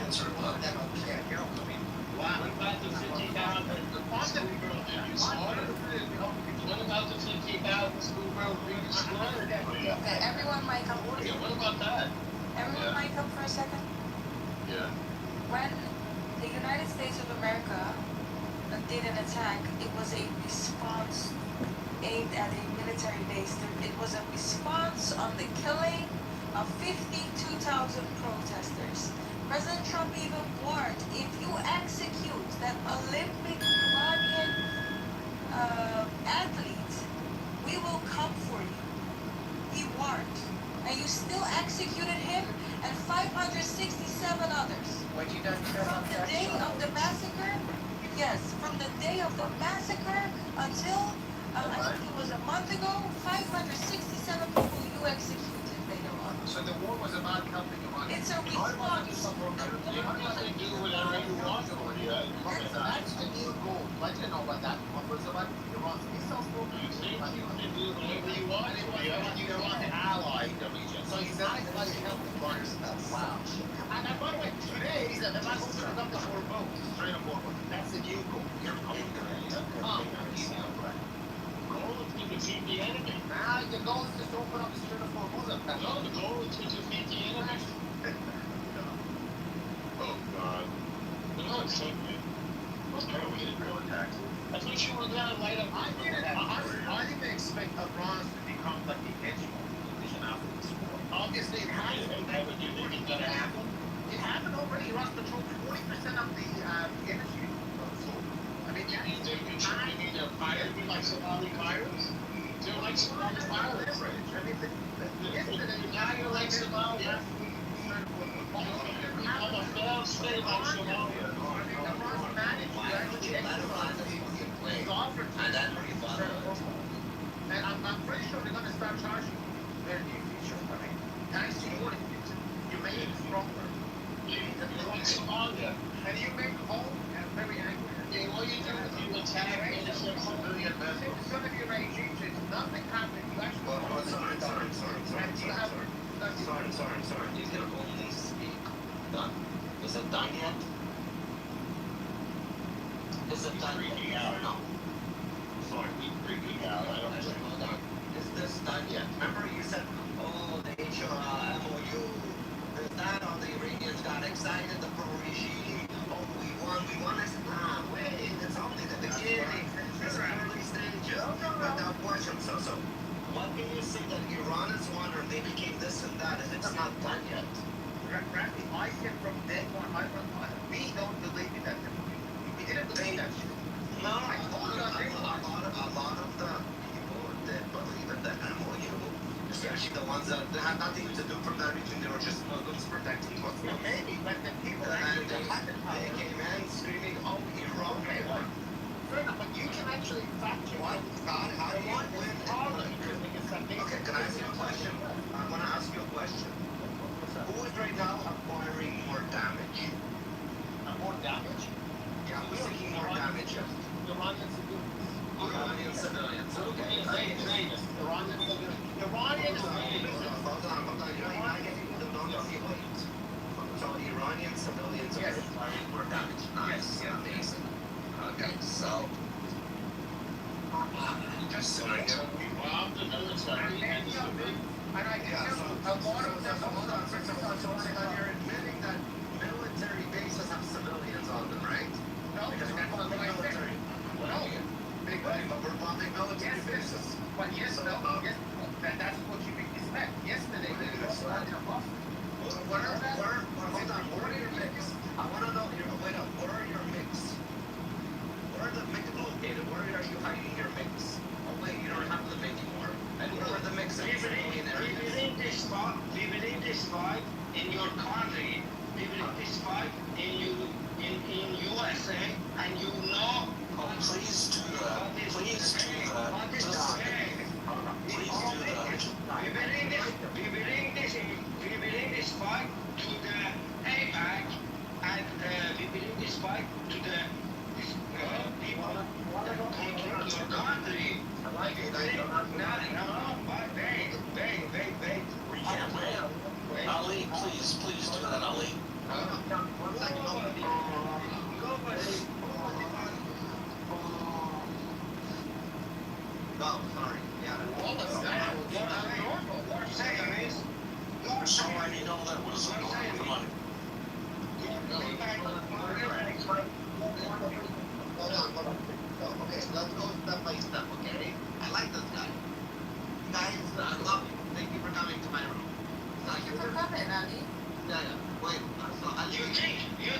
answer, but What about the 50,000 schoolgirls that you slaughtered? What about the 50,000 schoolgirls being slaughtered? Okay, everyone might come. Yeah, what about that? Everyone might come for a second. Yeah. When the United States of America did an attack, it was a response aimed at a military base. It was a response on the killing of 52,000 protesters. President Trump even warned, if you execute that Olympic Iranian athlete, we will come for you. He warned. And you still executed him and 567 others. What you done? From the day of the massacre, yes, from the day of the massacre until, I think it was a month ago, 567 people you executed later on. So the war was about helping Iran. It's a response. You can do whatever you want over here. That's the new goal. Let you know about that. What was about Iran's missiles program? You think you can do whatever you want over here. You want to ally the region. So he's not like helping Iran. Wow. And by the way, today, the last one up to 4 votes. 3 to 4 votes. That's the new goal. Goal is to defeat the enemy. Now the goal is just to open up the street of 4 Muslims. No, the goal is to defeat the enemy. Oh, God. No, it's okay. Okay, we get real attacks. I thought you were going to light up. I didn't expect Iran to become like the edge position after this war. Obviously, it has. But you think it's going to happen? It happened already. Iran controlled 40% of the energy source. I mean, yeah. You need a pirate, be like Somali pirates? They're like Somali pirates. I mean, yesterday, Now you're like Somalia. You have a failed state like Somalia. Iran managed to actually exercise the offer to and I'm pretty sure they're going to start charging their new features. I mean, thanks to your you made it stronger. You're like Somalia. And you make home very angry. Yeah, all you do is you attack innocent civilian vessels. It's going to be regime change. Nothing happened. You actually... sorry. You can only speak. Done. Is it done yet? Is it done Freaking yet? out. No. Sorry, we freaking out. I don't know. Is this done yet? Remember you said, oh, the MOU, there's that, all the Iranians got excited, the pro-regime, oh, we won. I said, wait, it's only the beginning. It's early stages. Without question. So, what can you say that Iran has won or they became this and that if it's not done yet? Randy, I said from day one, we don't believe in that. We didn't believe that shit. No, a lot of the people that believe in the MOU, especially the ones that had nothing to do from that region, they were just Muslims protecting Muslims. Maybe, but the people And they came in screaming, oh, Iran won. fair enough, but you can actually fact check. What? God, how do you win? Okay, can I ask you a question? I want to ask you a question. Who is right now acquiring more damage? More damage? Yeah, who's taking more damage? Iranian civilians. Iranian civilians. Okay. Iranian civilians. Hold on. You're not getting the non-civilians. So Iranian civilians are acquiring more damage. Nice. Yes. Amazing. Okay, so. So I get involved in the military and civilian. And I can tell you, a lot of them, Hold on. You're admitting that military bases have civilians on them, right? no, Because we're bombing military. No. But we're bombing military bases. But yes, that's what you expect. Yesterday, they were in a bus. Hold on, where are your mix? I want to know, where are your mix? Where are the mix located? Where are you hiding your mix? Oh wait, you don't have the mix anymore. And where are the mix in civilian areas? We believe this fight in your country. We believe this fight in USA, and you know. Oh, please do that. Please do that. What is Just, saying? please do that. We bring this fight to the APAC, and we bring this fight to the people that control your country. Like wait. We can't wait. Ali, please do that, Ali.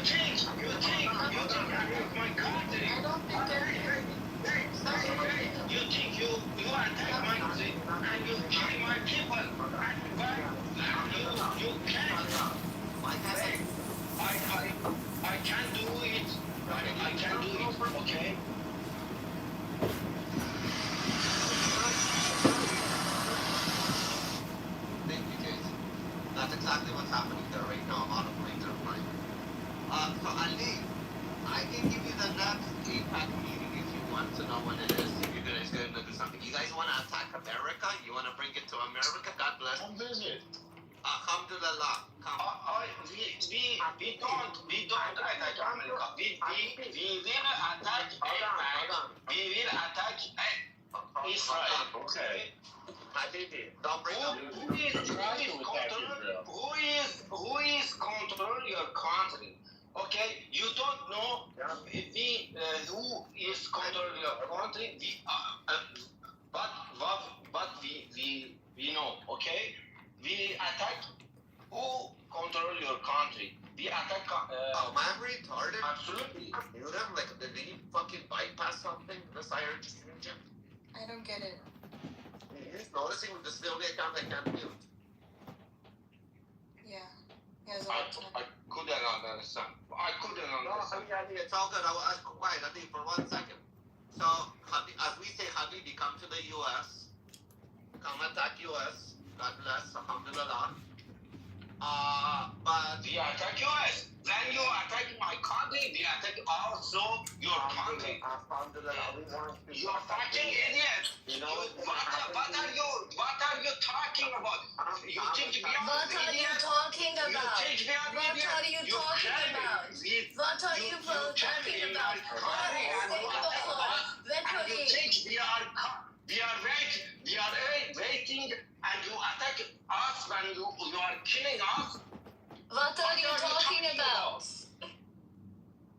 think I love my country? I don't think they're You think you attack my country and you kill my people and you can't. Hey, I can do it. I can do it. Okay. Thank you, Jason. That's exactly what's happening there right now. A lot of planes are flying. So Ali, I can give you the next APAC meeting if you want to know when it is. If you guys going to do something. You guys want to attack America? You want to bring it to America? God bless. Come visit. Alhamdulillah. Come. We don't attack America. We will attack APAC. We will attack Israel. Okay. Habibi, don't bring up. Who is control your country? Okay, you don't know who is control your country. But we know. Okay, we attack who control your country. We attack. Oh, man, retarded. Absolutely. You know them? Like, did he fucking bypass something? This IRG region? I don't get it. He's noticing with the still account I can't mute. Yeah. He has a I laptop. couldn't understand. I couldn't No, understand. Habibi, it's all good. I was quiet, I think, for 1 second. So, as we say, Habibi, come to the U.S. Come attack U.S. God bless. Alhamdulillah. But We attack US. Then you attack my country. We attack also your country. Alhamdulillah, we want to. You are fucking idiot. You know What are you talking about? You think we are What are you idiots? talking You about? think we are What idiots? are you talking came about? with- What are you came talking in about? my country and you attack us. And you think we are waiting and you attack us when you are killing us? What are you talking about?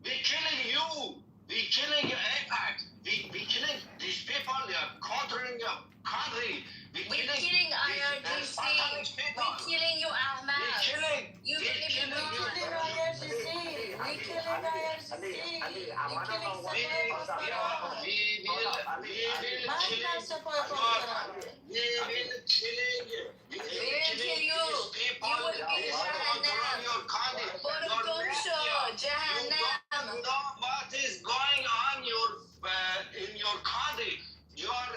We killing you. We killing APAC. We killing these people. They are controlling your country. We killing IRGC. We killing you, We Ahmad. killing. You we believe killing in you. We killing IRGC. We killing IRGC. We killing We will kill you. You will be Jahannam. Borkumsho, Jahannam. You know what is going on in your country. You are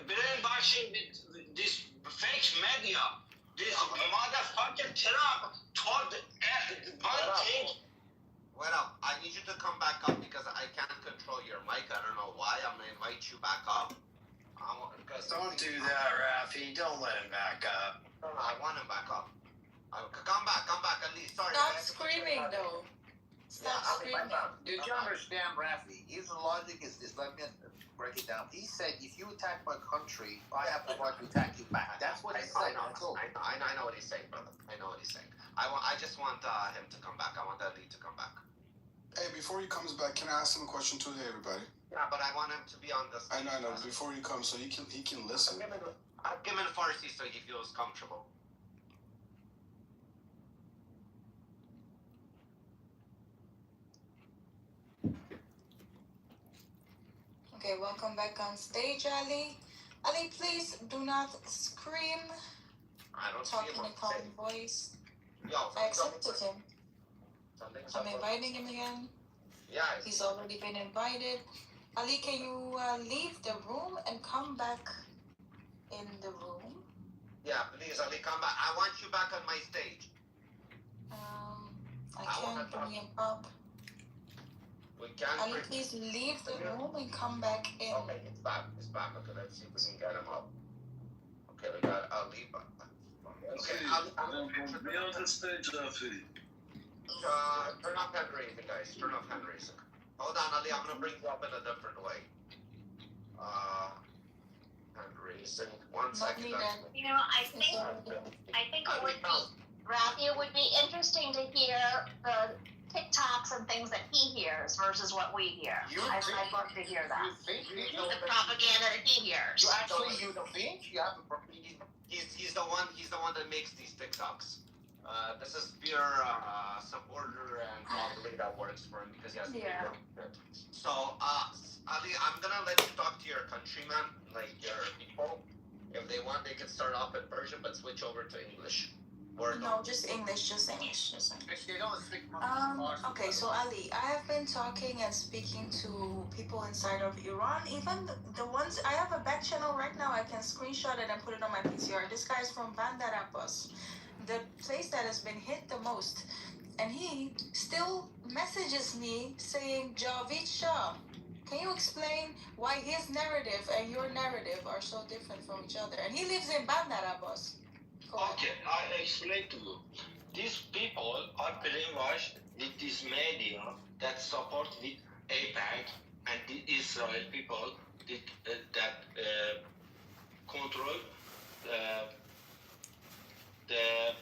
brainwashing with this fake media. This motherfucking Trump told one thing. Wait up. I need you to come back up because I can't control your mic. I don't know why. I'm gonna invite you back up. Don't do that, Rafi. Don't let him back up. No, I want him back up. Come back at least. Sorry. Stop screaming though. Stop screaming. Did you understand, Rafi? His logic is this. Let me break it down. He said, if you attack my country, I have the right to attack you back. That's what he said. That's all. I know what he's saying, brother. I know what he's saying. I just want him to come back. I want that lead to come back. Hey, before he comes back, can I ask him a question too? Hey, everybody. Yeah, but I want him to be on this. I know. Before he comes, so he can listen. I'll give him in Farsi so he feels comfortable. Okay, welcome back on stage, Ali. Ali, please do not scream. I don't Talk see in him a calm voice. Yo, I accepted him. something's I'm up. inviting him again. Yeah, He's already been invited. Ali, can you leave the room and come back in the room? yeah, please, Ali, come back. I want you back on my stage. I can't bring him up. We can't Ali, bring... please leave the room and come back in. Okay, it's back. Okay, let's see if we can get him up. Okay, we got Ali. Okay, Ali, Be on the stage, Rafi. turn off hand raising, guys. Turn off hand raising. Hold on, Ali. I'm gonna bring you up in a different way. Hand raising. 1 Not second. needed. You know, I It's think already- it would be, Rafi, it would be interesting to hear the TikToks and things that he hears versus what we hear. I'd love to hear that. You think? The propaganda that he hears. You actually, you think? You have a... He's the one that makes these TikToks. This is pure supporter and that works for him because he has to Yeah. pay. So, Ali, I'm gonna let you talk to your countrymen, like your people. If they want, they can start off in Persian, but switch over to English. Or No, just English, just English, just English. Actually, they don't speak Okay, so Ali, I have been talking and speaking to people inside of Iran, even the ones, I have a back channel right now, I can screenshot it and put it on my PCR. This guy's from Bandar Abbas, the place that has been hit the most. And he still messages me saying, Javid Shah, can you explain why his narrative and your narrative are so different from each other? And he lives in Bandar Abbas. Go ahead. Okay, I explain to you. These people are brainwashed with this media that support with AIPAC and the Israel people that control the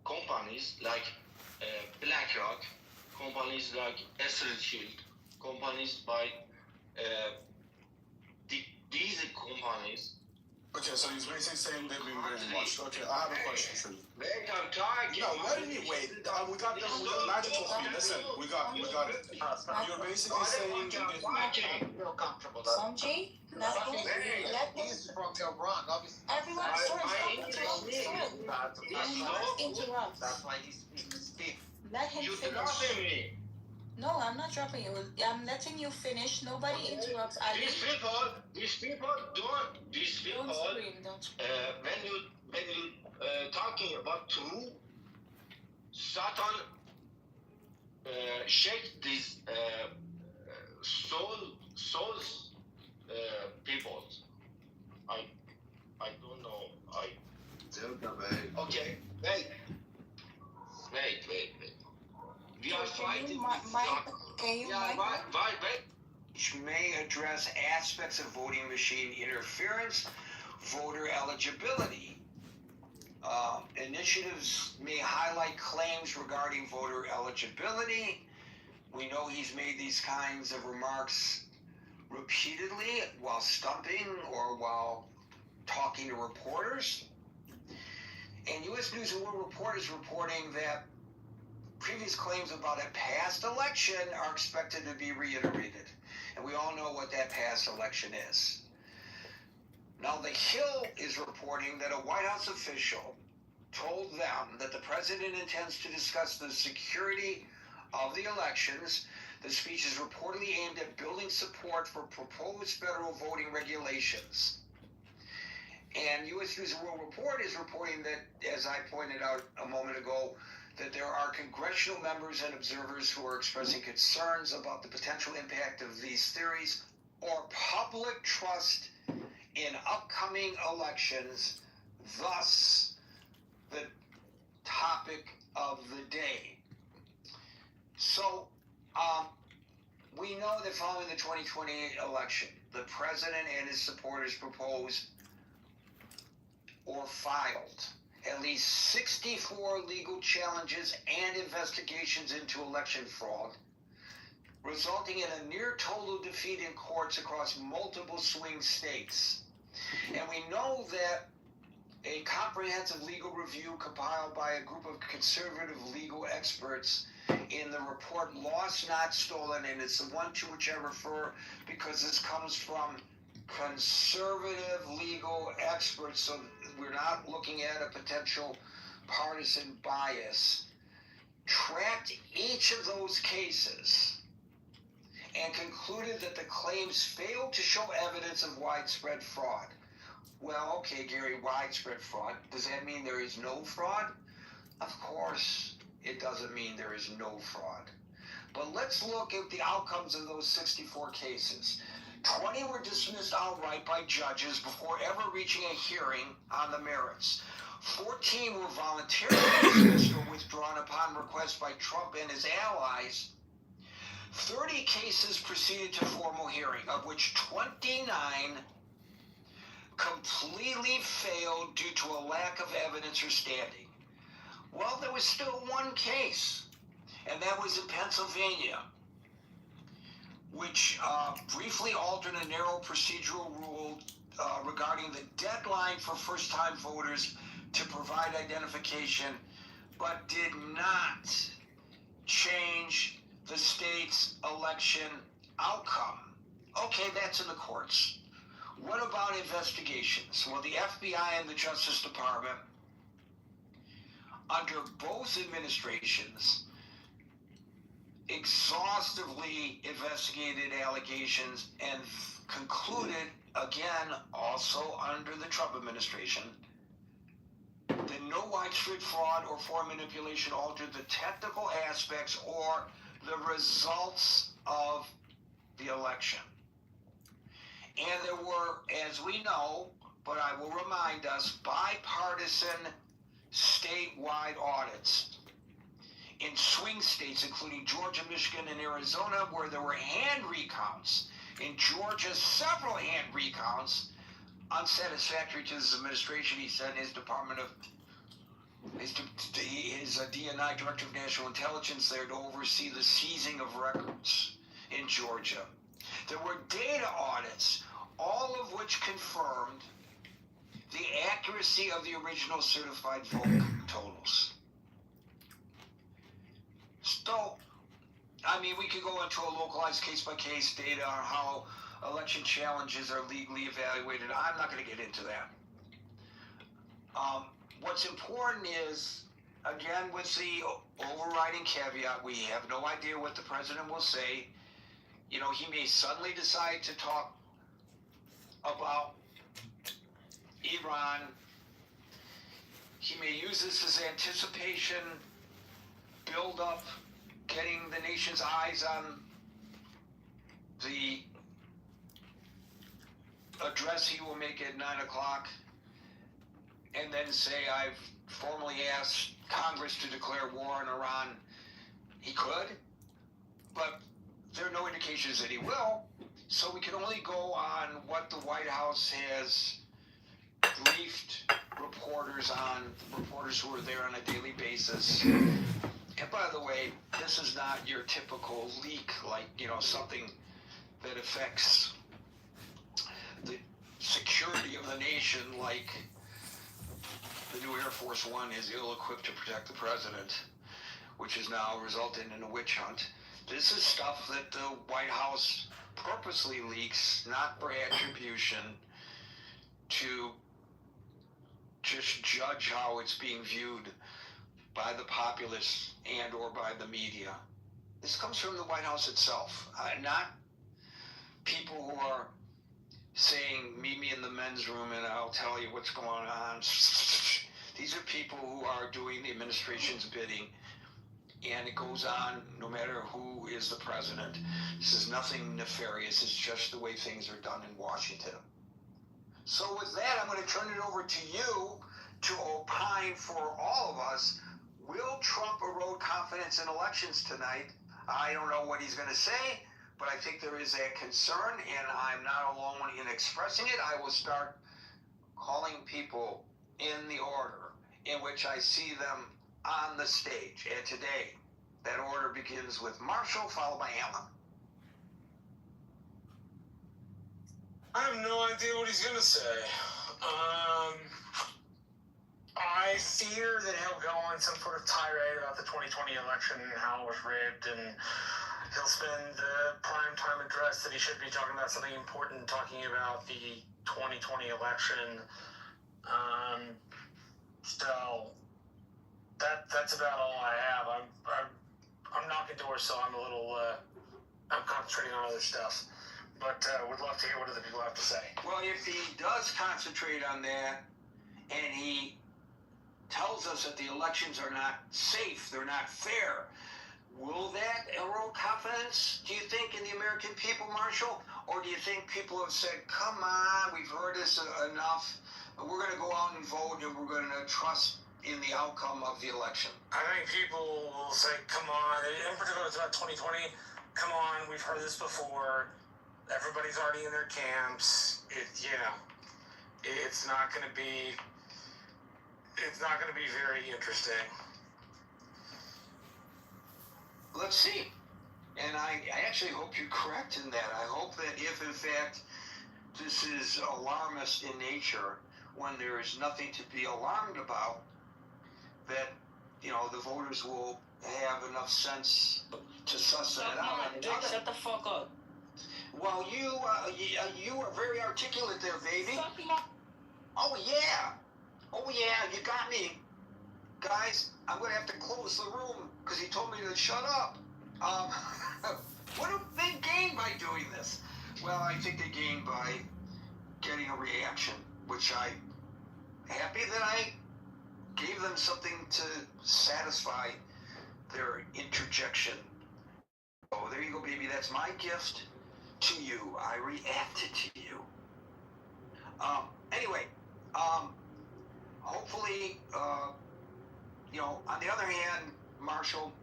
companies like BlackRock, companies like Shield, companies by these companies. Okay, so he's basically saying they've been brainwashed. Okay, I have a question for you. Wait, I'm talking. No, let me wait. We got Magic talking. Listen, we got it. You're basically saying feel comfortable. Sanji, let me. He's from Tehran, obviously. Everyone, interrupt. That's why he speaks. Let him You finish. dropping me. No, I'm not dropping you. I'm letting you finish. Nobody interrupts Ali. These people don't. These people. Don't scream. Don't. When you talking about true, Satan shake these souls people. I don't know. Okay. Wait. We are fighting. Can you Wait. Which may address aspects of voting machine interference, voter eligibility. Initiatives may highlight claims regarding voter eligibility. We know he's made these kinds of remarks repeatedly while stumping or while talking to reporters. And U.S. News and World Report is reporting that previous claims about a past election are expected to be reiterated. And we all know what that past election is. Now, The Hill is reporting that a White House official told them that the president intends to discuss the security of the elections. The speech is reportedly aimed at building support for proposed federal voting regulations. And U.S. News and World Report is reporting that, as I pointed out a moment ago, that there are congressional members and observers who are expressing concerns about the potential impact of these theories or public trust in upcoming elections, thus the topic of the day. So, we know that following the 2020 election, the president and his supporters proposed or filed at least 64 legal challenges and investigations into election fraud, resulting in a near total defeat in courts across multiple swing states. And we know that a comprehensive legal review compiled by a group of conservative legal experts in the report Lost Not Stolen, and it's the one to which I refer because this comes from conservative legal experts, so we're not looking at a potential partisan bias, tracked each of those cases and concluded that the claims failed to show evidence of widespread fraud. Well, okay, Gary, widespread fraud. Does that mean there is no fraud? Of course, it doesn't mean there is no fraud. But let's look at the outcomes of those 64 cases. 20 were dismissed outright by judges before ever reaching a hearing on the merits. 14 were voluntarily dismissed or withdrawn upon request by Trump and his allies. 30 cases proceeded to formal hearing, of which 29 completely failed due to a lack of evidence or standing. Well, there was still one case, and that was in Pennsylvania, which briefly altered a narrow procedural rule regarding the deadline for first-time voters to provide identification, but did not change state's election outcome. Okay, that's in the courts. What about investigations? Well, the FBI and the Justice Department, under both administrations, exhaustively investigated allegations and concluded, again, also under the Trump administration, that no widespread fraud or foreign manipulation altered the technical aspects or the results of the election. And there were, as we know, but I will remind us, bipartisan statewide audits in swing states, including Georgia, Michigan, and Arizona, where there were hand recounts. In Georgia, several hand recounts, unsatisfactory to his administration, he said, his Department of his DNI, Director of National Intelligence, there to oversee the seizing of records in Georgia. There were data audits, all of which confirmed the accuracy of the original certified vote totals. So, I mean, we could go into a localized case-by-case data on how election challenges are legally evaluated. I'm not going to get into that. What's important is, again, with the overriding caveat, we have no idea what the president will say. You know, he may suddenly decide to talk about Iran. He may use this as anticipation, build up, getting the nation's eyes on the address he will make at 9 o'clock, and then say, I've formally asked Congress to declare war on Iran. He could, but there are no indications that he will, so we can only go on what the White House has briefed reporters on, reporters who are there on a daily basis. And by the way, this is not your typical leak, like, you know, something that affects the security of the nation, like the new Air Force One is ill-equipped to protect the president, which has now resulted in a witch hunt. This is stuff that the White House purposely leaks, not for attribution, to just judge how it's being viewed by the populace and or by the media. This comes from the White House itself, not people who are saying, meet me in the men's room and I'll tell you what's going on. These are people who are doing the administration's bidding, and it goes on no matter who is the president. This is nothing nefarious, it's just the way things are done in Washington. So with that, I'm going to turn it over to you to opine for all of us. Will Trump erode confidence in elections tonight? I don't know what he's going to say, but I think there is a concern, and I'm not alone in expressing it. I will start calling people in the order in which I see them on the stage. And today, that order begins with Marshall, followed by Alan. I have no idea what he's gonna say. I fear that he'll go on some sort of tirade about the 2020 election and how it was rigged, and he'll spend the primetime address that he should be talking about something important, talking about the 2020 election. So that's about all I have. I'm knocking doors, so I'm a little I'm concentrating on other stuff. But would love to hear what other people have to say. Well, if he does concentrate on that, and he tells us that the elections are not safe, they're not fair, will that erode confidence, do you think, in the American people, Marshall? Or do you think people have said, come on, we've heard this enough, we're going to go out and vote, and we're going to trust in the outcome of the election? I think people will say, come on, in particular it's about 2020, come on, we've heard this before, everybody's already in their camps, it's not going to be very interesting. Let's see. And I actually hope you're correct in that. I hope that if, in fact, this is alarmist in nature, when there is nothing to be alarmed about, that the voters will have enough sense to suss it out. Shut the fuck up. Well, you are very articulate there, baby. Fuck my... Oh yeah, you got me, guys. I'm gonna have to close the room because he told me to shut up. What do they gain by doing this? Well, I think they gain by getting a reaction, which I'm happy that I gave them something to satisfy their interjection. Oh, there you go, baby. That's my gift to you. I reacted to you. Anyway, hopefully, on the other hand, Marshall,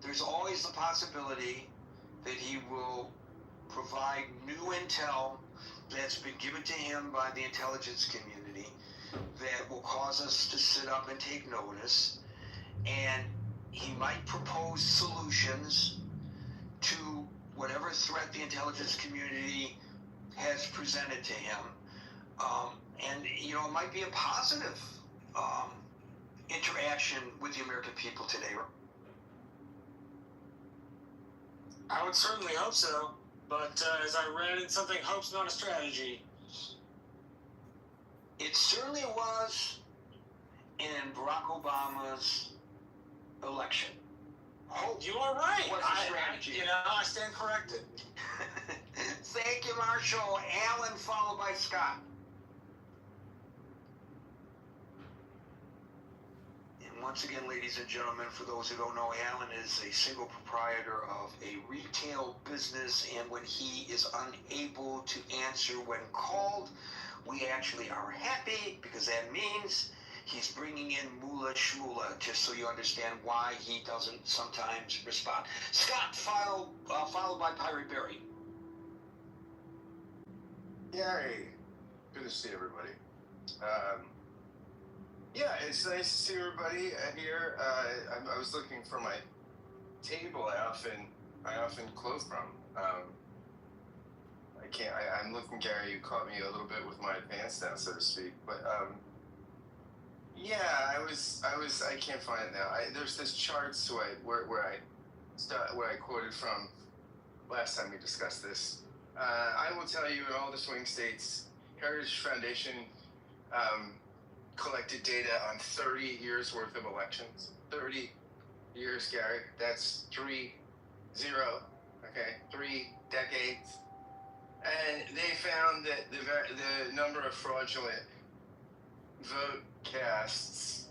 there's always the possibility that he will provide new intel that's been given to him by the intelligence community that will cause us to sit up and take notice, and he might propose solutions to whatever threat the intelligence community has presented to him. And it might be a positive interaction with the American people today. I would certainly hope so, but as I read in something, hope's not a strategy. It certainly was in Barack Obama's election. Hope You are right. was a strategy. I stand corrected. Thank you, Marshall. Alan, followed by Scott. And once again, ladies and gentlemen, for those who don't know, Alan is a single proprietor of a retail business, and when he is unable to answer when called, we actually are happy because that means he's bringing in moolah shmoolah, just so you understand why he doesn't sometimes respond. Scott, followed by Pirate Barry. Yay! Good to see everybody. It's nice to see everybody here. I was looking for my table. I often close from. I'm looking, Gary. You caught me a little bit with my pants down, so to speak. But I can't find it now. There's this chart where I quoted from last time we discussed this. I will tell you, in all the swing states, Heritage Foundation collected data on 30 years worth of elections. 30 years, Gary. That's 3 decades. And they found that the number of fraudulent vote casts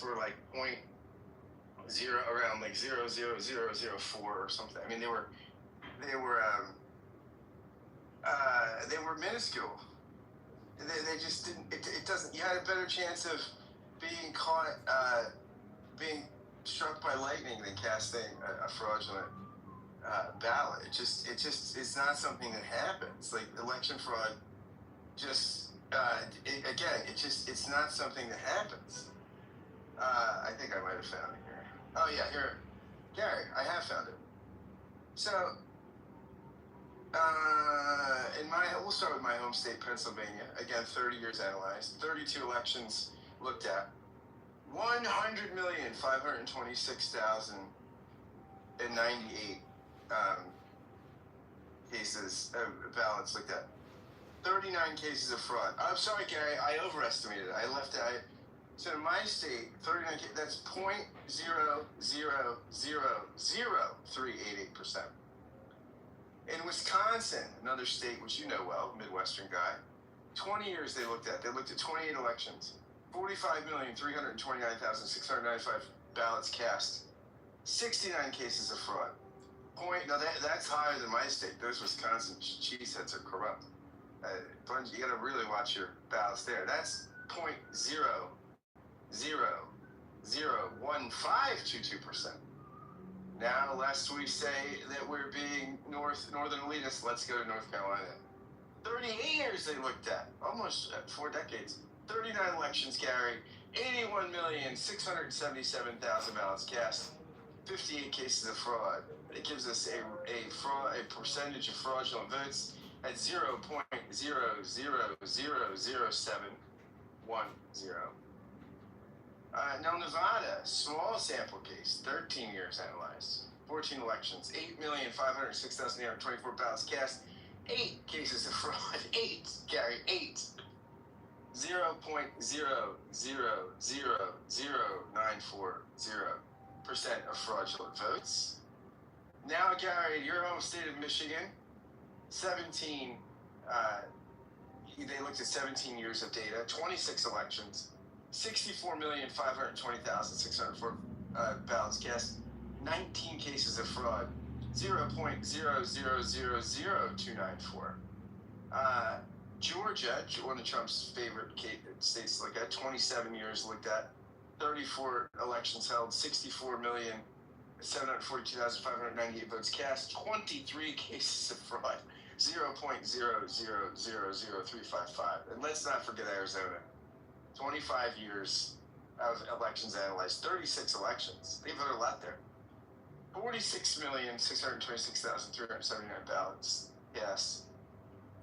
were like around like 0.00004 or something. I mean, they were minuscule. They just didn't. It doesn't. You had a better chance of being caught, being struck by lightning than casting a fraudulent ballot. It's not something that happens. Like election fraud, it's not something that happens. I think I might have found it here. Oh yeah, here, Gary, I have found it. So, we'll start with my home state, Pennsylvania. Again, 30 years analyzed, 32 elections looked at, 100,526,098 cases of ballots looked at. 39 cases of fraud. I'm sorry, Gary, I overestimated it. So in my state, 39 cases, that's 0.0000388%. In Wisconsin, another state which you know well, Midwestern guy, 20 years they looked at 28 elections, 45,329,695 ballots cast, 69 cases of fraud. That's higher than my state. Those Wisconsin cheeseheads are corrupt. You got to really watch your ballots there. That's 0.0001522%. Now, lest we say that we're being northern elitists, let's go to North Carolina. 38 years they looked at, almost 4 decades. 39 elections, Gary. 81,677,000 ballots cast. 58 cases of fraud. It gives us a percentage of fraudulent votes at 0.0000710. Now, Nevada, small sample case, 13 years analyzed, 14 elections, 8,506,824 ballots cast, 8 cases of fraud. 8, Gary, 8. 0.0000940% of fraudulent votes. Now, Gary, your home state of Michigan, 17, they looked at 17 years of data, 26 elections, 64,520,604 ballots cast, 19 cases of fraud, 0.0000294. Georgia, one of Trump's favorite states to look at, 27 years looked at, 34 elections held, 64,742,598 votes cast, 23 cases of fraud, 0.0000355. And let's not forget Arizona. 25 years of elections analyzed, 36 elections. They voted a lot there. 46,626,379 ballots. Yes.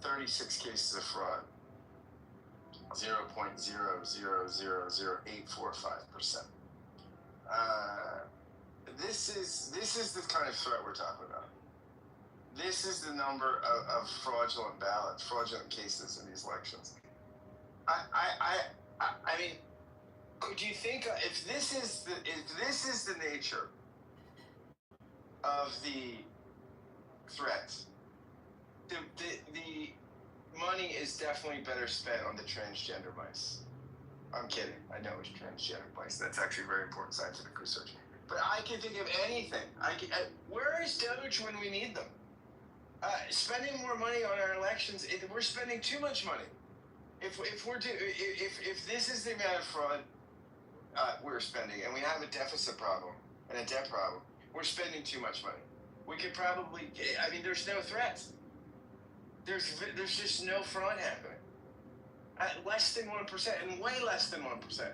36 cases of fraud. 0.0000845%. This is the kind of threat we're talking about. This is the number of fraudulent ballots, fraudulent cases in these elections. I mean, could you think if this is the nature of the threat, the money is definitely better spent on the transgender mice. I'm kidding. I know it's transgender mice. That's actually very important scientific research. But I can think of anything. Where is Doge when we need them? Spending more money on our elections, we're spending too much money. If this is the amount of fraud we're spending, and we have a deficit problem and a debt problem, we're spending too much money. We could probably, I mean, there's no threats. There's just no fraud happening. At less than 1%, and way less than 1%.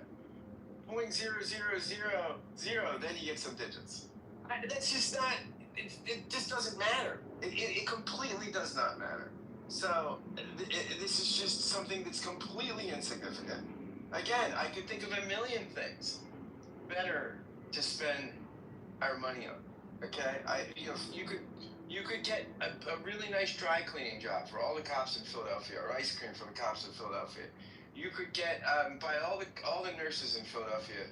0.0000, then you get some digits. That's just not, it just doesn't matter. It completely does not matter. So this is just something that's completely insignificant. Again, I could think of a million things better to spend our money on. Okay, you could get a really nice dry cleaning job for all the cops in Philadelphia, or ice cream for the cops in Philadelphia. You could get by all the nurses in Philadelphia,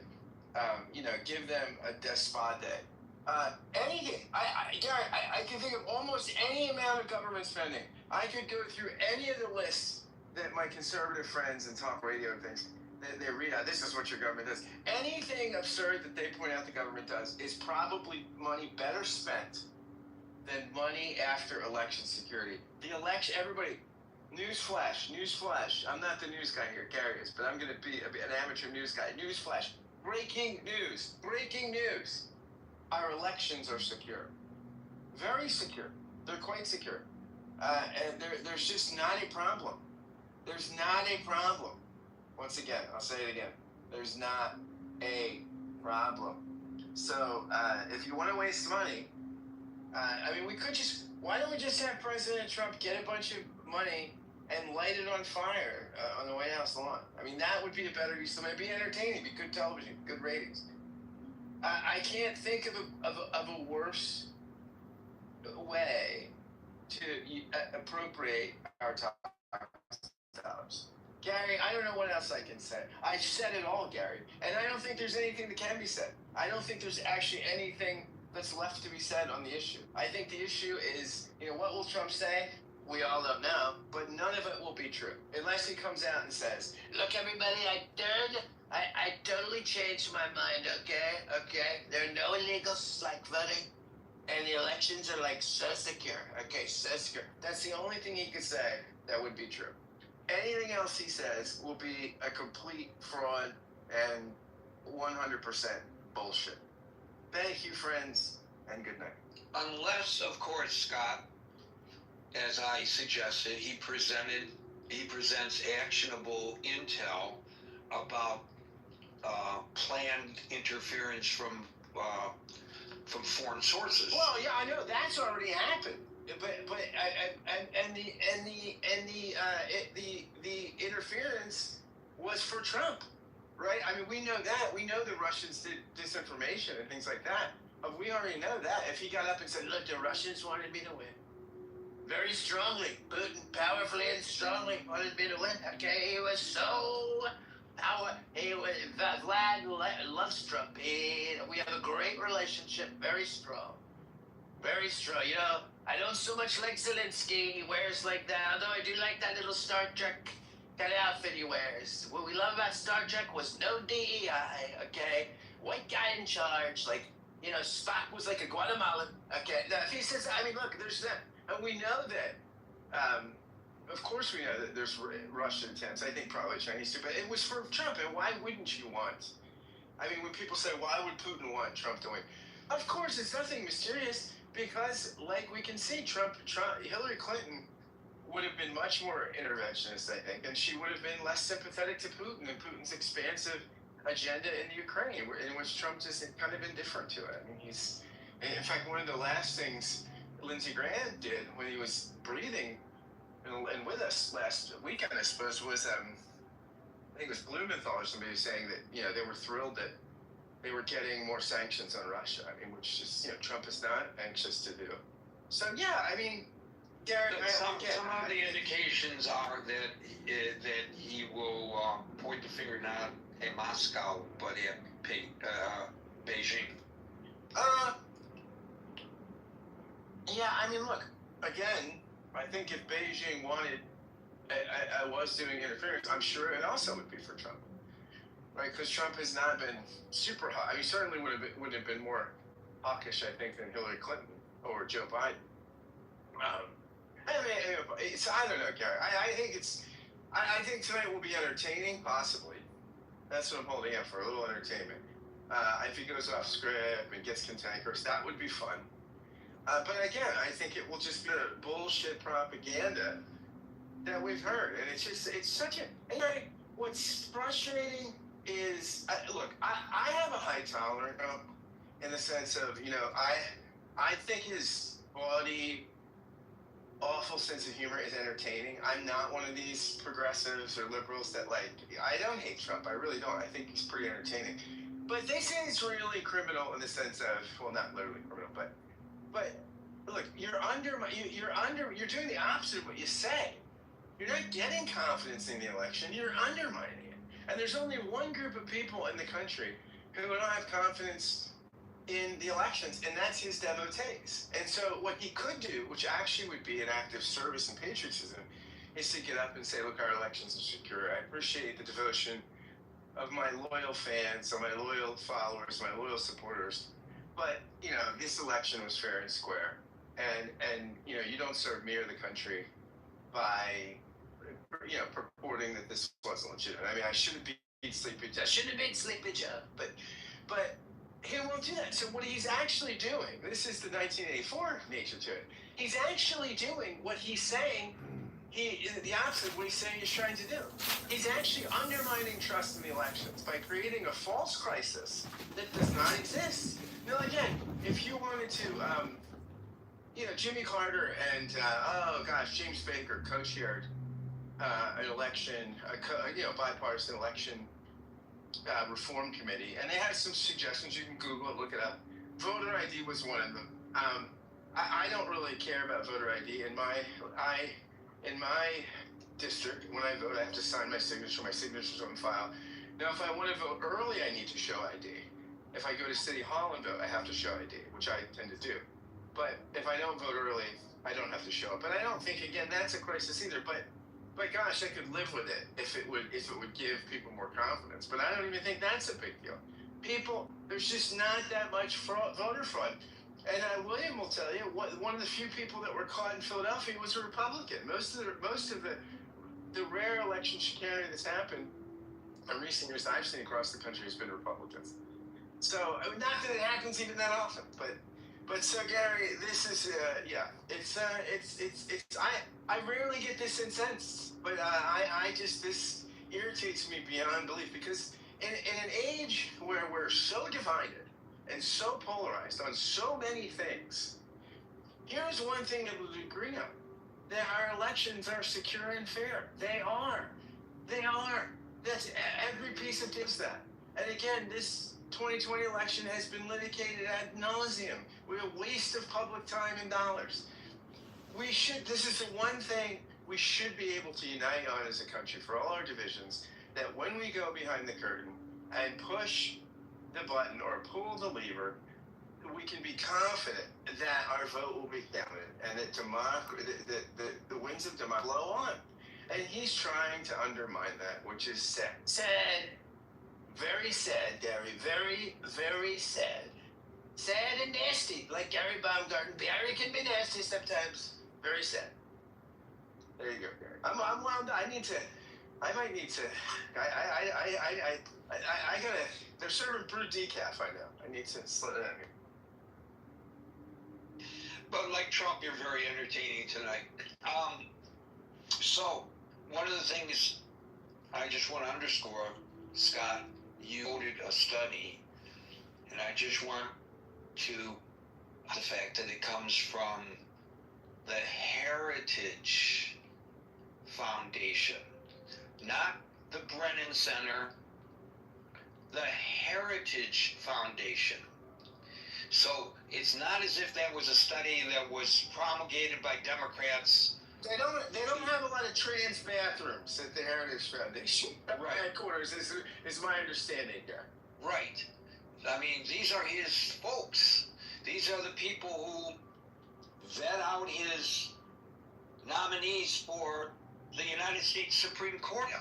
give them a spa day. Anything. I can think of almost any amount of government spending. I could go through any of the lists that my conservative friends and talk radio and things, they read out. This is what your government does. Anything absurd that they point out the government does is probably money better spent than money after election security. The election, everybody, newsflash. I'm not the news guy here, Gary is, but I'm going to be an amateur news guy. Newsflash. Breaking news. Our elections are secure. Very secure. They're quite secure. And there's just not a problem. There's not a problem. Once again, I'll say it again. There's not a problem. So if you want to waste money, why don't we just have President Trump get a bunch of money and light it on fire on the White House lawn? I mean, that would be a better use of money. It'd be entertaining, it'd be good television, good ratings. I can't think of a worse way to appropriate our dollars. Gary, I don't know what else I can say. I've said it all, Gary. And I don't think there's anything that can be said. I don't think there's actually anything that's left to be said on the issue. I think the issue is, what will Trump say? We all don't know, but none of it will be true. Unless he comes out and says, look, everybody, I totally changed my mind, okay? There are no illegals like voting, and the elections are so secure, okay, so secure. That's the only thing he could say that would be true. Anything else he says will be a complete fraud and 100% bullshit. Thank you, friends, and good night. Unless, of course, Scott, as I suggested, he presents actionable intel about planned interference from foreign sources. Well, yeah, I know that's already happened. But the interference was for Trump, right? I mean, we know that. We know the Russians did disinformation and things like that. We already know that. If he got up and said, look, the Russians wanted me to win. Very strongly. Putin powerfully and strongly wanted me to win. Okay, he was so Vlad loves Trump. We have a great relationship, very strong. Very strong. You know, I don't so much like Zelensky. He wears like that, although I do like that little Star Trek kind of outfit he wears. What we love about Star Trek was no DEI, okay? White guy in charge, like, you know, Spock was like a Guatemalan, okay? Now, if he says, I mean, look, there's that, and we know that, of course we know that there's Russian attempts, I think probably Chinese too, but it was for Trump, and why wouldn't you want? I mean, when people say, why would Putin want Trump to win? Of course, it's nothing mysterious, because, like we can see, Hillary Clinton would have been much more interventionist, I think, and she would have been less sympathetic to Putin and Putin's expansive agenda in the Ukraine, in which Trump just kind of indifferent to it. I mean, in fact, one of the last things Lindsey Graham did when he was breathing and with us last weekend, I suppose, was, I think it was Blumenthal or somebody saying that, you know, they were thrilled that they were getting more sanctions on Russia, I mean, which is, you know, Trump is not anxious to do. So, yeah, I mean, Garrett, some of the indications are that he will point the finger not at Moscow but at Beijing. Yeah, I mean, look, again, I think if Beijing wanted, I was doing interference, I'm sure it also would be for Trump, right? Because Trump has not been super hot. I mean, certainly would have been more hawkish, I think, than Hillary Clinton or Joe Biden. I mean, I don't know, Gary. I think tonight will be entertaining, possibly. That's what I'm holding out for, a little entertainment. If he goes off script and gets cantankerous, that would be fun. But again, I think it will just be the bullshit propaganda that we've heard. And it's such a... Anyway, what's frustrating is... look, I have a high tolerance in the sense of, you know, I think his bawdy, awful sense of humor is entertaining. I'm not one of these progressives or liberals that, like, I don't hate Trump. I really don't. I think he's pretty entertaining. But they say it's really criminal in the sense of, well, not literally criminal, but look, you're doing the opposite of what you say. You're not getting confidence in the election. You're undermining it. And there's only one group of people in the country who don't have confidence in the elections, and that's his devotees. And so what he could do, which actually would be an act of service and patriotism, is to get up and say, look, our elections are secure. I appreciate the devotion of my loyal fans, of my loyal followers, my loyal supporters. But, you know, this election was fair and square. And you know, you don't serve me or the country by, you know, purporting that this wasn't legitimate. I mean, I shouldn't have been Sleepy Joe, but he won't do that. So what he's actually doing, this is the 1984 nature to it. He's actually doing what he's saying, the opposite of what he's saying he's trying to do. He's actually undermining trust in the elections by creating a false crisis that does not exist. Now, again, if you wanted to, you know, Jimmy Carter and, James Baker co-chaired an election, you know, bipartisan election reform committee, and they had some suggestions. You can Google it, look it up. Voter ID was one of them. I don't really care about voter ID. In my district, when I vote, I have to sign my signature. My signature's on file. Now, if I want to vote early, I need to show ID. If I go to City Hall and vote, I have to show ID, which I tend to do. But if I don't vote early, I don't have to show up. But I don't think, again, that's a crisis either. But gosh, I could live with it if it would give people more confidence. But I don't even think that's a big deal. There's just not that much voter fraud. And William will tell you, one of the few people that were caught in Philadelphia was a Republican. Most of the rare election chicanery that's happened in recent years that I've seen across the country has been Republicans. So, not that it happens even that often, but so Gary, this is I rarely get this incensed, but this irritates me beyond belief, because in an age where we're so divided and so polarized on so many things, here's one thing that we agree on: that our elections are secure and fair. They are. That's every piece of does that. And again, this 2020 election has been litigated ad nauseum. We're a waste of public time and dollars. This is the one thing we should be able to unite on as a country for all our divisions, that when we go behind the curtain and push the button or pull the lever, we can be confident that our vote will be counted and that the winds of democracy blow on. And he's trying to undermine that, which is sad. Sad. Very sad, Gary. Very, very sad. Sad and nasty, like Gary Baumgarten. Gary can be nasty sometimes. Very sad. There you go, Gary. I'm wound up. I might need to. I gotta. They're serving brewed decaf. I know. I need to slow down here. But like Trump, you're very entertaining tonight. So, one of the things I just want to underscore, Scott, you quoted a study, and I just want to the fact that it comes from the Heritage Foundation, not the Brennan Center, the Heritage Foundation. So it's not as if that was a study that was promulgated by Democrats. They don't have a lot of trans bathrooms at the Heritage Foundation. Right. Headquarters is my understanding there. Right. I mean, these are his folks. These are the people who vet out his nominees for the United States Supreme Court.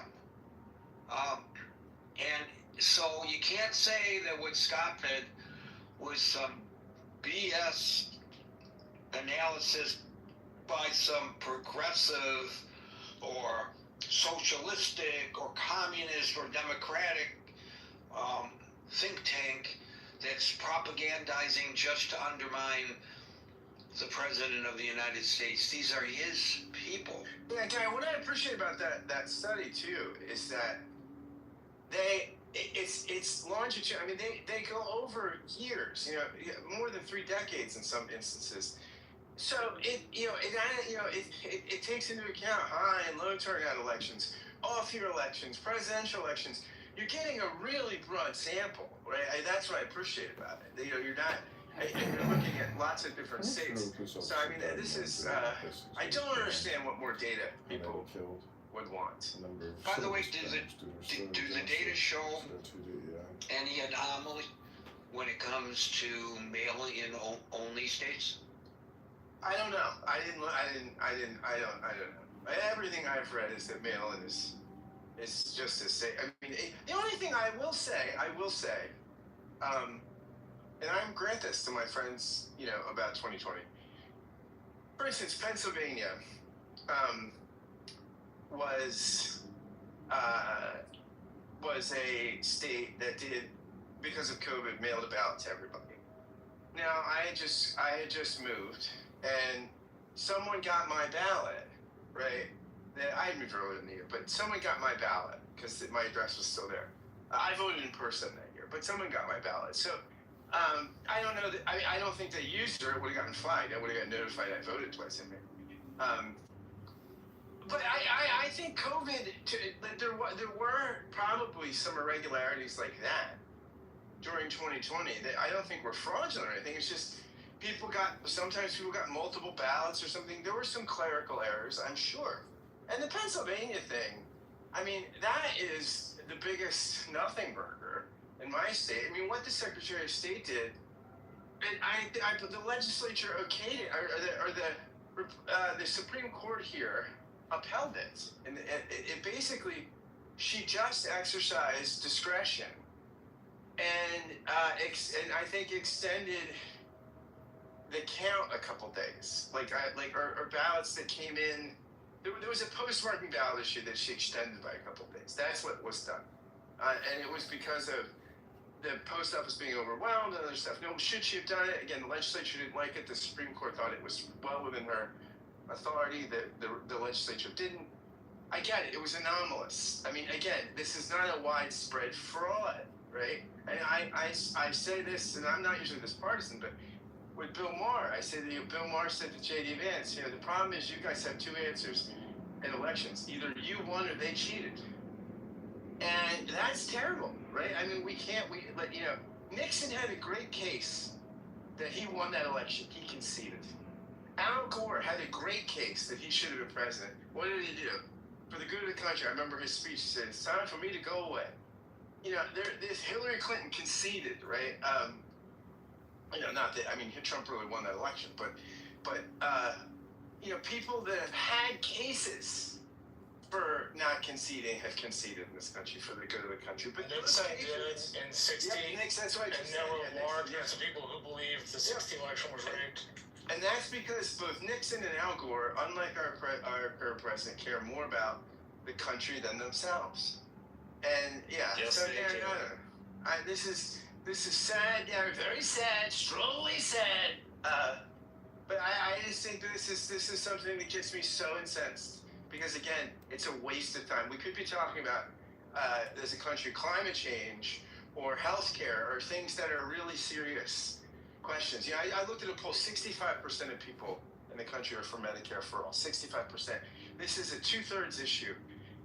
And so you can't say that what Scott did was some BS analysis by some progressive or socialistic or communist or democratic think tank that's propagandizing just to undermine the President of the United States. These are his people. Yeah, Guy, what I appreciate about that study too is that it's longitude. I mean, they go over years, more than 3 decades in some instances. So it takes into account high and low turnout elections, off-year elections, presidential elections. You're getting a really broad sample, right? That's what I appreciate about it. You're not. You're looking at lots of different states. So I mean, this is. I don't understand what more data people would want. By the way, do the data show any anomaly when it comes to mail-in only states? I don't know. I don't know. Everything I've read is that mail-in is just as safe. I mean, the only thing I will say, and I grant this to my friends, about 2020. For instance, Pennsylvania was a state that did, because of COVID, mailed a ballot to everybody. Now, I had just moved, and someone got my ballot, right? That I hadn't voted in the year, but someone got my ballot because my address was still there. I voted in person that year, but someone got my ballot. So I don't know. I don't think they used her. It would have gotten flagged. I would have gotten notified I voted twice in there. But I think COVID, there were probably some irregularities like that during 2020 that I don't think were fraudulent. I think it's just sometimes people got multiple ballots or something. There were some clerical errors, I'm sure. And the Pennsylvania thing, I mean, that is the biggest nothing burger in my state. I mean, what the Secretary of State did, the legislature okayed it, or the Supreme Court here upheld it. And it basically, she just exercised discretion and I think extended the count a couple days. Or ballots that came in. There was a postmarking ballot issue that she extended by a couple of days. That's what was done. And it was because of the post office being overwhelmed and other stuff. No, should she have done it? Again, the legislature didn't like it. The Supreme Court thought it was well within her authority. The legislature didn't. I get it. It was anomalous. I mean, again, this is not a widespread fraud, right? And I say this, and I'm not usually this partisan, but with Bill Maher, I say that Bill Maher said to J.D. Vance, the problem is you guys have 2 answers in elections. Either you won or they cheated. And that's terrible, right? I mean, Nixon had a great case that he won that election. He conceded. Al Gore had a great case that he should have been president. What did he do? For the good of the country, I remember his speech. He said, "It's time for me to go away." This Hillary Clinton conceded, right? Not that, Trump really won that election, but people that have had cases for not conceding have conceded in this country for the good of the country. But Nixon did it in 60. Yeah, Nixon, that's what I and just there said. were large groups of people who believed the 60 election was rigged. And that's because both Nixon and Al Gore, unlike our current president, care more about the country than themselves. And Yes, so they do. this is sad, very sad, strongly sad. But I just think this is something that gets me so incensed, because again, it's a waste of time. We could be talking about as a country climate change or healthcare or things that are really serious questions. I looked at a poll. 65% of people in the country are for Medicare for all. 65%. This is a 2/3 issue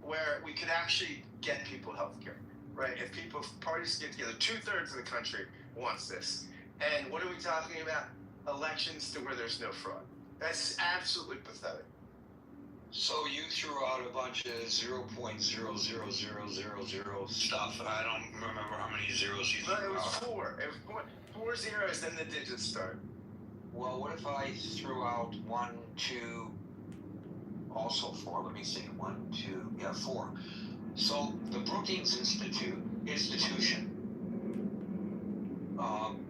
where we could actually get people healthcare, right? If parties get together, 2/3 of the country wants this. And what are we talking about? Elections to where there's no fraud. That's absolutely pathetic. So you threw out a bunch of 0.00000 stuff, and I don't remember how many zeros you No, threw it was out. 4. It was 4 zeros, then the digits start. Well, what if I threw out 1, 2, also 4? Let me see, 1, 2, 4. So the Brookings institution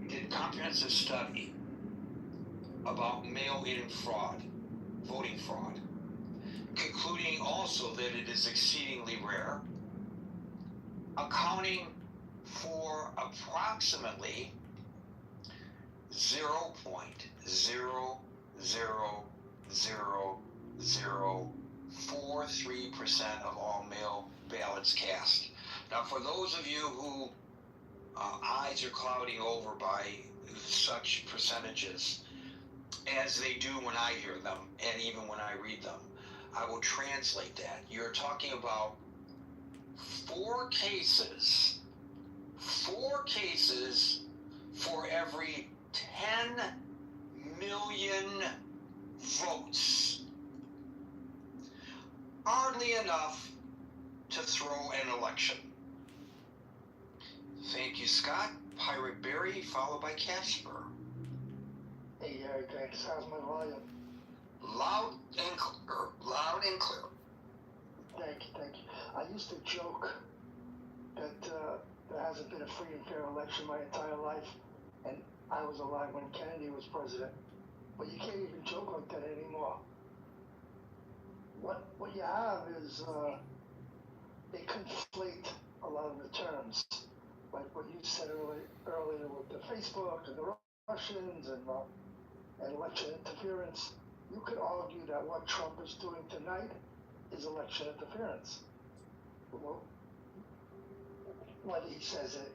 did a comprehensive study about mail-in fraud, voting fraud, concluding also that it is exceedingly rare, accounting for approximately 0.00043% of all mail ballots cast. Now, for those of you who eyes are clouding over by such percentages, as they do when I hear them and even when I read them, I will translate that. You're talking about 4 cases for every 10 million votes. Hardly enough to throw an election. Thank you, Scott. Pirate Barry, followed by Casper. Hey, thanks. How's my volume? Loud and clear. Loud and clear. Thank you. I used to joke that there hasn't been a free and fair election my entire life, and I was alive when Kennedy was president. But you can't even joke like that anymore. What you have is they conflate a lot of the terms, like what you said earlier with the Facebook and the Russians and election interference. You could argue that what Trump is doing tonight is election interference. Well, whether he says that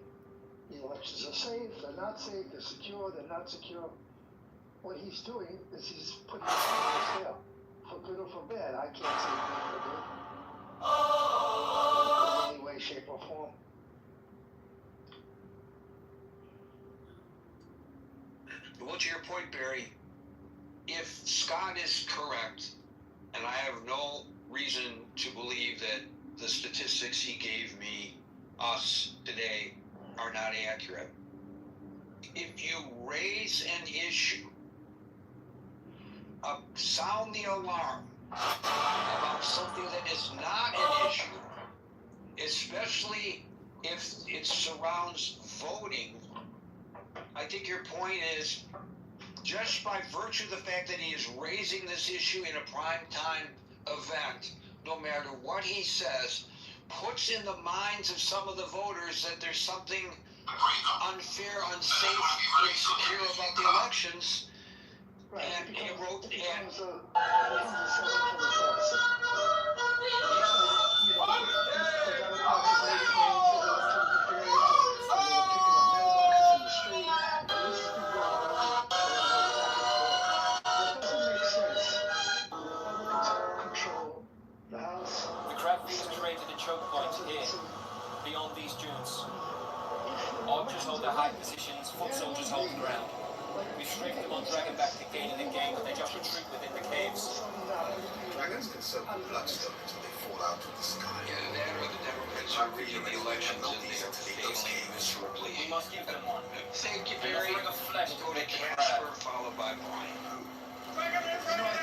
the elections are safe, they're not safe, they're secure, they're not secure, what he's doing is he's putting it on the scale, for good or for bad. I can't say good or good in any way, shape, or form. Well, to your point, Barry, if Scott is correct, and I have no reason to believe that the statistics he gave us today are not accurate, if you raise an issue, sound the alarm about something that is not an issue, especially if it surrounds voting, I think your point is, just by virtue of the fact that he is raising this issue in a prime time event, no matter what he says, puts in the minds of some of the voters that there's something unfair, unsafe, insecure about the elections. Right. And he wrote, it becomes a self-fulfilling prophecy. The crowd feels created a choke point here. dragon back to gain and again, but they just retreat within the caves. Dragons can soak bloodstone until they fall out of the sky. Yeah, that or the Democrats are rigging the elections and they're failing miserably. We must give them one. Thank you, An Barry. offering of flesh We'll go to to the Casper, followed by Brian. I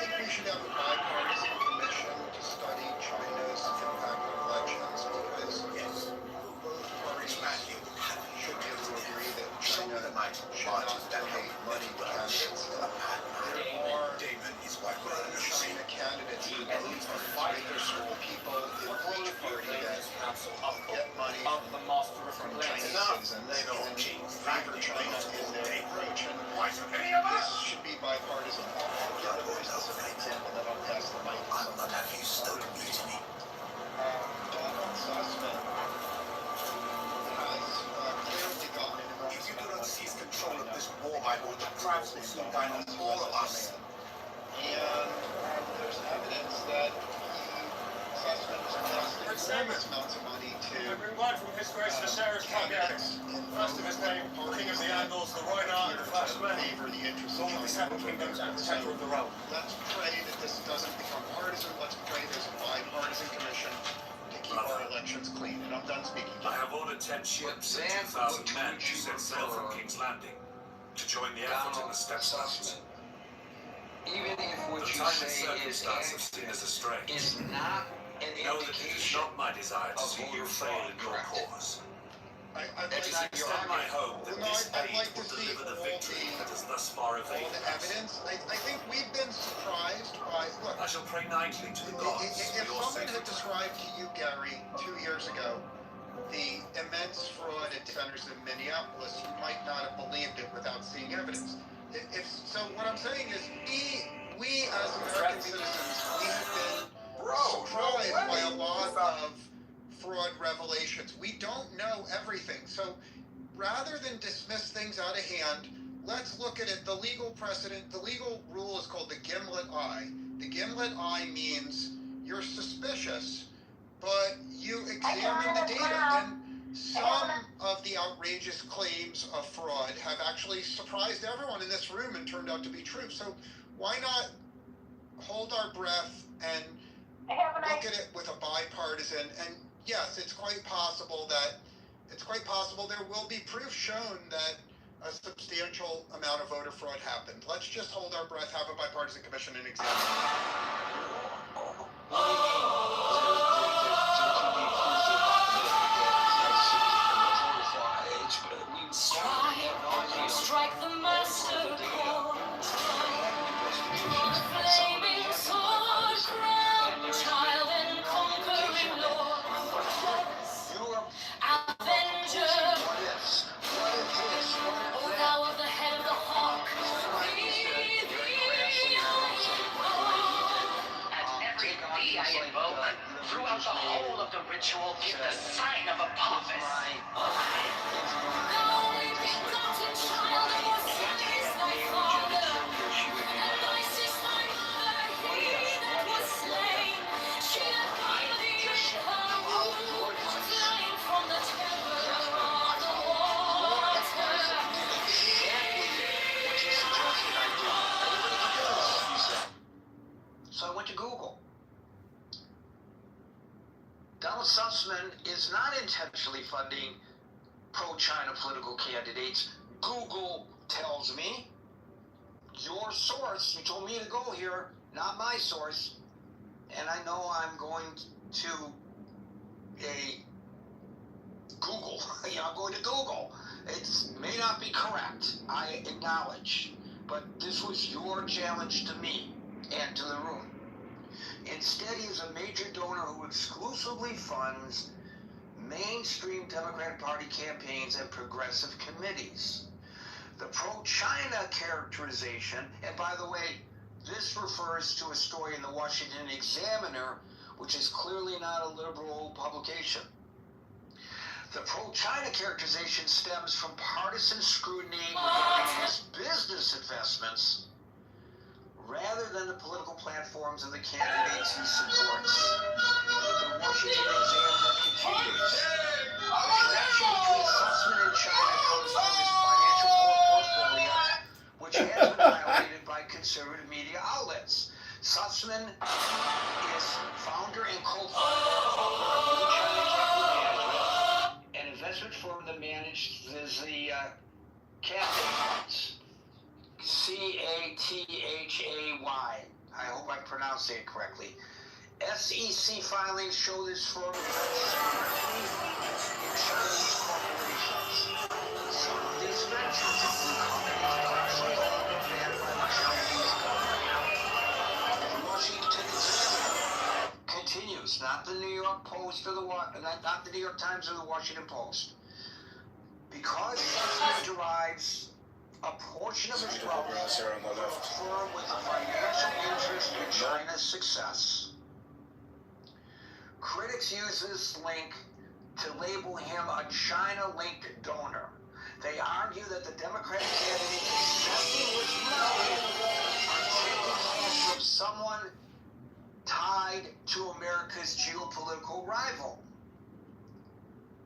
think we should have a bipartisan commission to study China's impact on elections because both parties should be able to agree that China should not donate money to candidates. There are China candidates who believe there's certain people in each party that get money from Chinese citizens and favor China in their approach. And this should be bipartisan. I'll give a very specific example that I'll pass the mic to someone. Donald Sussman has clearly gotten an enormous If you do amount not of seize control of this war, my lord, the crowds will soon dine on all of us. And there's evidence that Sussman has invested enormous amounts of money to Every word from His Grace the Sheriff candidates in First of his name, King of the Andals, the Right Art, the Flash Man, favor the interests Lord of of the China. Seven Kingdoms, and Protector of the Realm. Let's pray that this doesn't become partisan. Let's pray there's a bipartisan commission to keep our elections clean. And I'm done speaking. I have ordered 10 ships and 2,000 men to set sail from King's Landing to join the effort in the steppes mountains. Even if what The you time and say is circumstance have seen as a strange. is not an Know that it is indication not my desire to of see you voter fail fraud, in your correct? cause. I'd It is like to instead my hope that Well, no, this I'd aid like to will see deliver the all victory the- that has thus far all evaded the us. evidence. I think we've been surprised by. Look, I shall pray nightly to the gods if for your someone safe had return. described to you, Gary, 2 years ago, the immense fraud at centers in Minneapolis, you might not have believed it without seeing evidence. So what I'm saying is, we as American citizens, we have been surprised by a lot of fraud revelations. We don't know everything. So rather than dismiss things out of hand, let's look at it. The legal precedent, the legal rule is called the gimlet eye. The gimlet eye means you're suspicious, but you examine the data. And some of the outrageous claims of fraud have actually surprised everyone in this room and turned out to be true. So why not hold our breath and look at it with a bipartisan? And yes, it's quite possible there will be proof shown that a substantial amount of voter fraud happened. Let's just hold our breath, have a bipartisan commission, and examine Strike the master chord. Your flaming sword, crown, child and conquering lord. Avenger, O thou of the head of the hawk. At every thee I invoke, throughout the whole of the ritual, give the sign of Apophis. Thou only begotten child of Osiris, thy father, and Isis, thy mother, he that was slain. She that bare thee in her womb, flying from the terror of the water. So I went to Google. Donald Sussman is not intentionally funding pro-China political candidates. Google tells me. Your source, you told me to go here, not my source. And I know I'm going to a Google. I'm going to Google. It may not be correct. I acknowledge. But this was your challenge to me and to the room. Instead, he is a major donor who exclusively funds mainstream Democratic Party campaigns and progressive committees. The pro-China characterization, and by the way, this refers to a story in the Washington Examiner, which is clearly not a liberal publication. The pro-China characterization stems from partisan scrutiny regarding his business investments rather than the political platforms of the candidates he supports. The Washington Examiner continues. The connection between Sussman and China comes from his financial portfolio, which has been highlighted by conservative media outlets. Sussman is founder and co-founder of New China Capital Management, an investment firm that manages the Cathay funds. Cathay. I hope I pronounced it correctly. SEC filings show this firm invests in Chinese corporations. Some of these ventures include companies partially owned or backed by the Chinese government. The Washington Examiner continues, not the New York Post or not the New York Times or the Washington Post. Because Sussman derives a portion of his wealth from a firm with a financial interest in China's success. Critics use this link to label him a China-linked donor. They argue that the Democratic candidate accepting his money are taking cash from someone tied to America's geopolitical rival.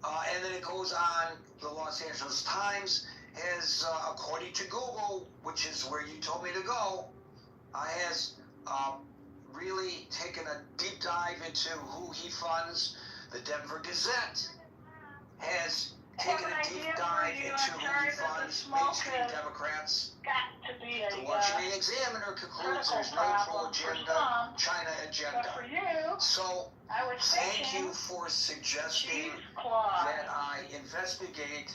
And then it goes on, the Los Angeles Times has, according to Google, which is where you told me to go, has really taken a deep dive into who he funds. The Denver Gazette has taken a deep dive into who he funds, mainstream Democrats. The Washington Examiner concludes there's no pro-agenda, China agenda. So, thank you for suggesting that I investigate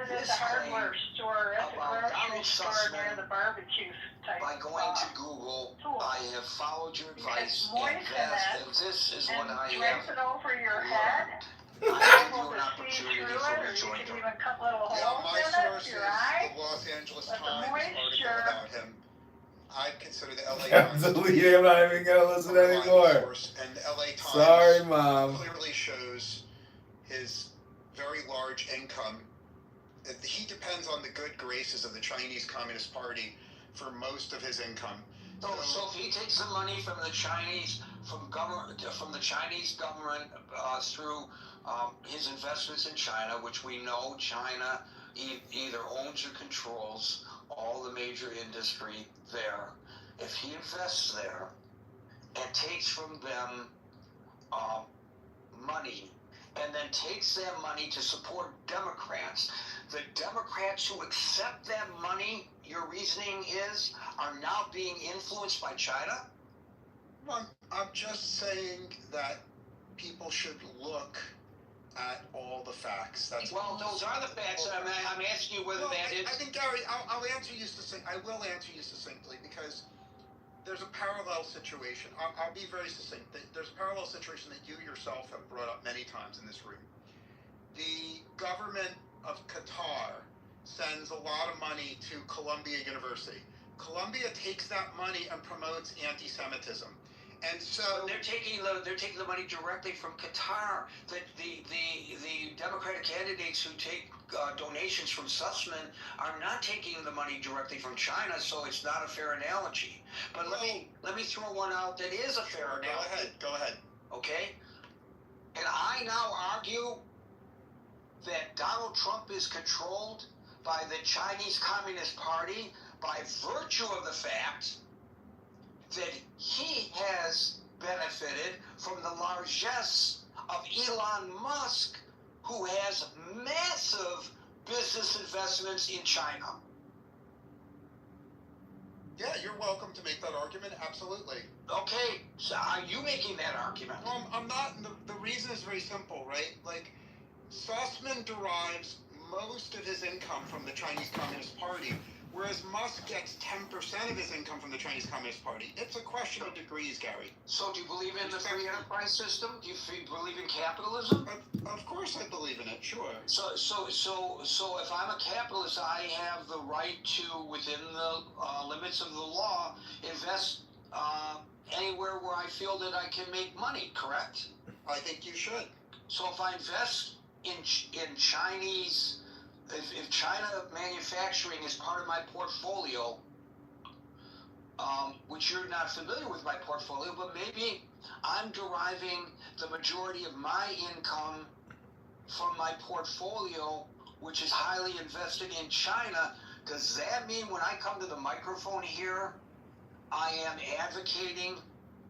this claim about Donald Sussman by going to Google. I have followed your advice, and this is what I have learned. I give you an opportunity for rejoinder. Yeah, my source is the Los Angeles Times article about him. I'd consider the LA Times. Absolutely, I'm not even gonna listen anymore. And the LA Times Sorry, Mom. clearly shows his very large income. He depends on the good graces of the Chinese Communist Party for most of his income. So if he takes the money from the Chinese, from the Chinese government through his investments in China, which we know China either owns or controls all the major industry there, if he invests there and takes from them money, and then takes that money to support Democrats, the Democrats who accept that money, your reasoning is, are now being influenced by China? I'm just saying that people should look at all the facts. That's well, those are the facts. I'm asking you whether that is. I think, Gary, I'll answer you succinctly. I will answer you succinctly because there's a parallel situation. I'll be very succinct. There's a parallel situation that you yourself have brought up many times in this room. The government of Qatar sends a lot of money to Columbia University. Columbia takes that money and promotes anti-Semitism. And so they're taking the money directly from Qatar. The Democratic candidates who take donations from Sussman are not taking the money directly from China, so it's not a fair analogy. But let me throw one out that is a fair analogy. Go ahead. Okay? And I now argue that Donald Trump is controlled by the Chinese Communist Party by virtue of the fact that he has benefited from the largesse of Elon Musk, who has massive business investments in China. Yeah, you're welcome to make that argument, absolutely. Okay, so are you making that argument? Well, I'm not. The reason is very simple, right? Like, Sussman derives most of his income from the Chinese Communist Party, whereas Musk gets 10% of his income from the Chinese Communist Party. It's a question of degrees, Gary. So do you believe in the free enterprise system? Do you believe in capitalism? Of course I believe in it, sure. So if I'm a capitalist, I have the right to, within the limits of the law, invest anywhere where I feel that I can make money, correct? I think you should. So if I invest in Chinese, if China manufacturing is part of my portfolio, which you're not familiar with my portfolio, but maybe I'm deriving the majority of my income from my portfolio, which is highly invested in China. Does that mean when I come to the microphone here, I am advocating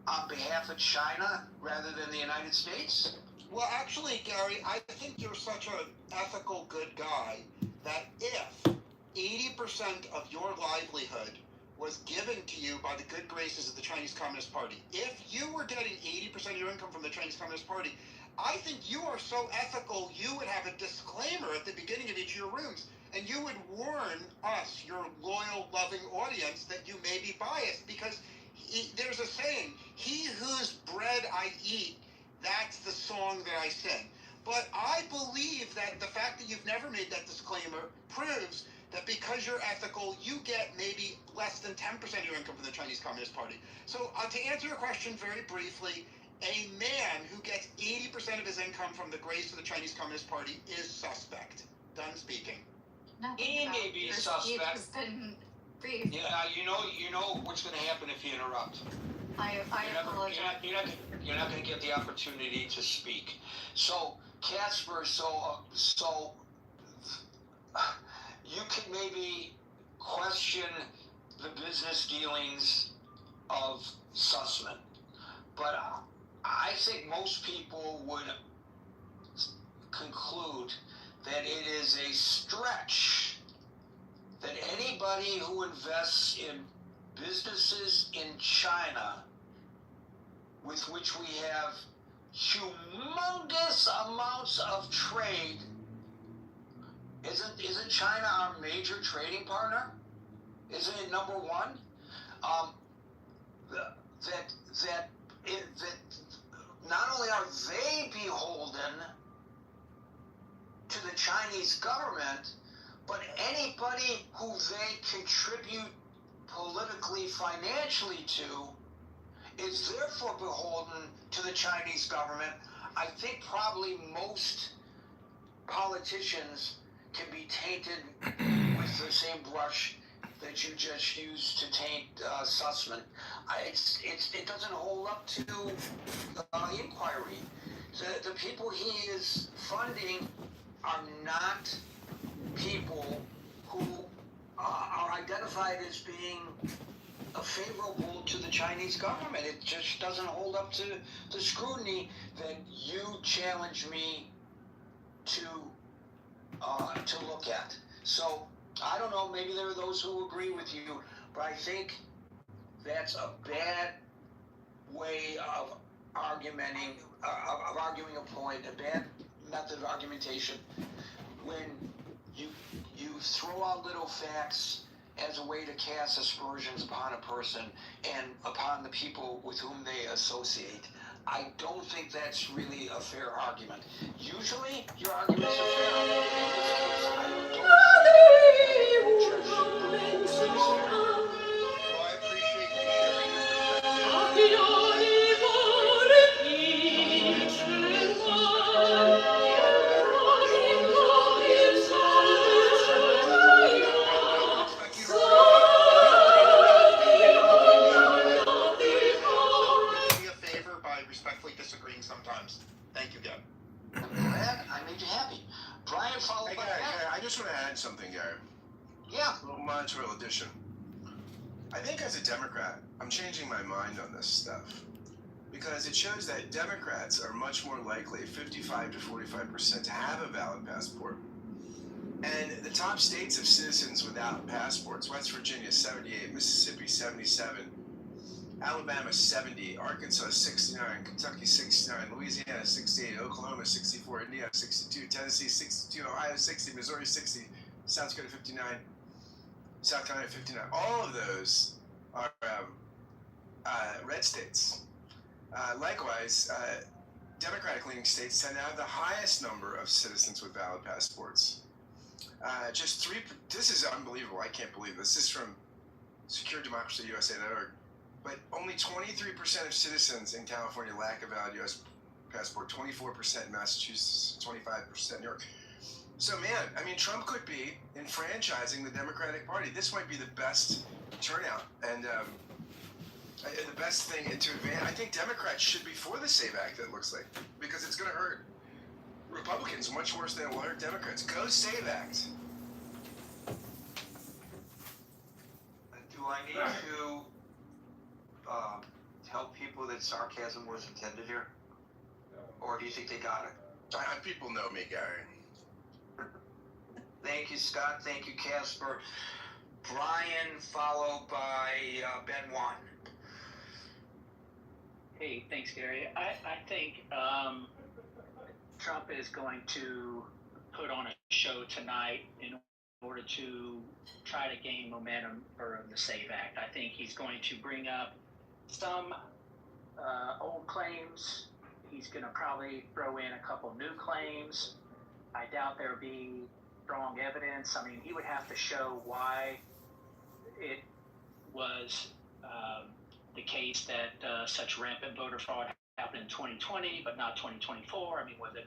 on behalf of China rather than the United States? Well, actually, Gary, I think you're such an ethical, good guy that if 80% of your livelihood was given to you by the good graces of the Chinese Communist Party, if you were getting 80% of your income from the Chinese Communist Party, I think you are so ethical, you would have a disclaimer at the beginning of each of your rooms, and you would warn us, your loyal, loving audience, that you may be biased, because there's a saying, he whose bread I eat, that's the song that I sing. But I believe that the fact that you've never made that disclaimer proves that because you're ethical, you get maybe less than 10% of your income from the Chinese Communist Party. So to answer your question very briefly, a man who gets 80% of his income from the grace of the Chinese Communist Party is suspect. Done speaking. He may be a suspect. Yeah, you know what's going to happen if you interrupt. I apologize. You're not going to get the opportunity to speak. So, Casper, you can maybe question the business dealings of Sussman, but I think most people would conclude that it is a stretch that anybody who invests in businesses in China, with which we have humongous amounts of trade, isn't China our major trading partner? Isn't it number one? That not only are they beholden to the Chinese government, but anybody who they contribute politically, financially to, is therefore beholden to the Chinese government. I think probably most politicians can be tainted with the same brush that you just used to taint Sussman. It doesn't hold up to inquiry. The people he is funding are not people who are identified as being favorable to the Chinese government. It just doesn't hold up to the scrutiny that you challenge me to look at. So I don't know. Maybe there are those who agree with you, but I think that's a bad way of arguing a point, a bad method of argumentation, when you throw out little facts as a way to cast aspersions upon a person and upon the people with whom they associate. I don't think that's really a fair argument. Usually, your arguments are fair. In this case, I don't think Well, I appreciate you sharing your respectfully disagreeing sometimes. Thank you, Gab. I'm glad I made you happy. Brian followed by Gary, that. I just want to add something, Gary. Yeah. A little Montreal edition. I think as a Democrat, I'm changing my mind on this stuff. Because it shows that Democrats are much more likely, 55 to 45%, to have a valid passport. And the top states of citizens without passports: West Virginia 78, Mississippi 77, Alabama 70, Arkansas 69, Kentucky 69, Louisiana 68, Oklahoma 64, Indiana 62, Tennessee 62, Ohio 60, Missouri 60, South Dakota 59, South Carolina 59. All of those are red states. Likewise, Democratic-leaning states tend to have the highest number of citizens with valid passports. This is unbelievable. I can't believe this. This is from SecureDemocracyUSA.org. But only 23% of citizens in California lack a valid U.S. passport, 24% in Massachusetts, 25% in New York. So, man, I mean, Trump could be enfranchising the Democratic Party. This might be the best turnout and the best thing to advance. I think Democrats should be for the SAVE Act, it looks like, because it's going to hurt Republicans much worse than it will hurt Democrats. Go SAVE Act. I need to tell people that sarcasm was intended here? Or do you think they got it? People know me, Gary. Thank you, Scott. Thank you, Casper. Brian, followed by Ben Wan. Hey, thanks, Gary. I think Trump is going to put on a show tonight in order to try to gain momentum for the SAVE Act. I think he's going to bring up some old claims. He's going to probably throw in a couple new claims. I doubt there'll be strong evidence. I mean, he would have to show why it was the case that such rampant voter fraud happened in 2020, but not 2024. I mean, was it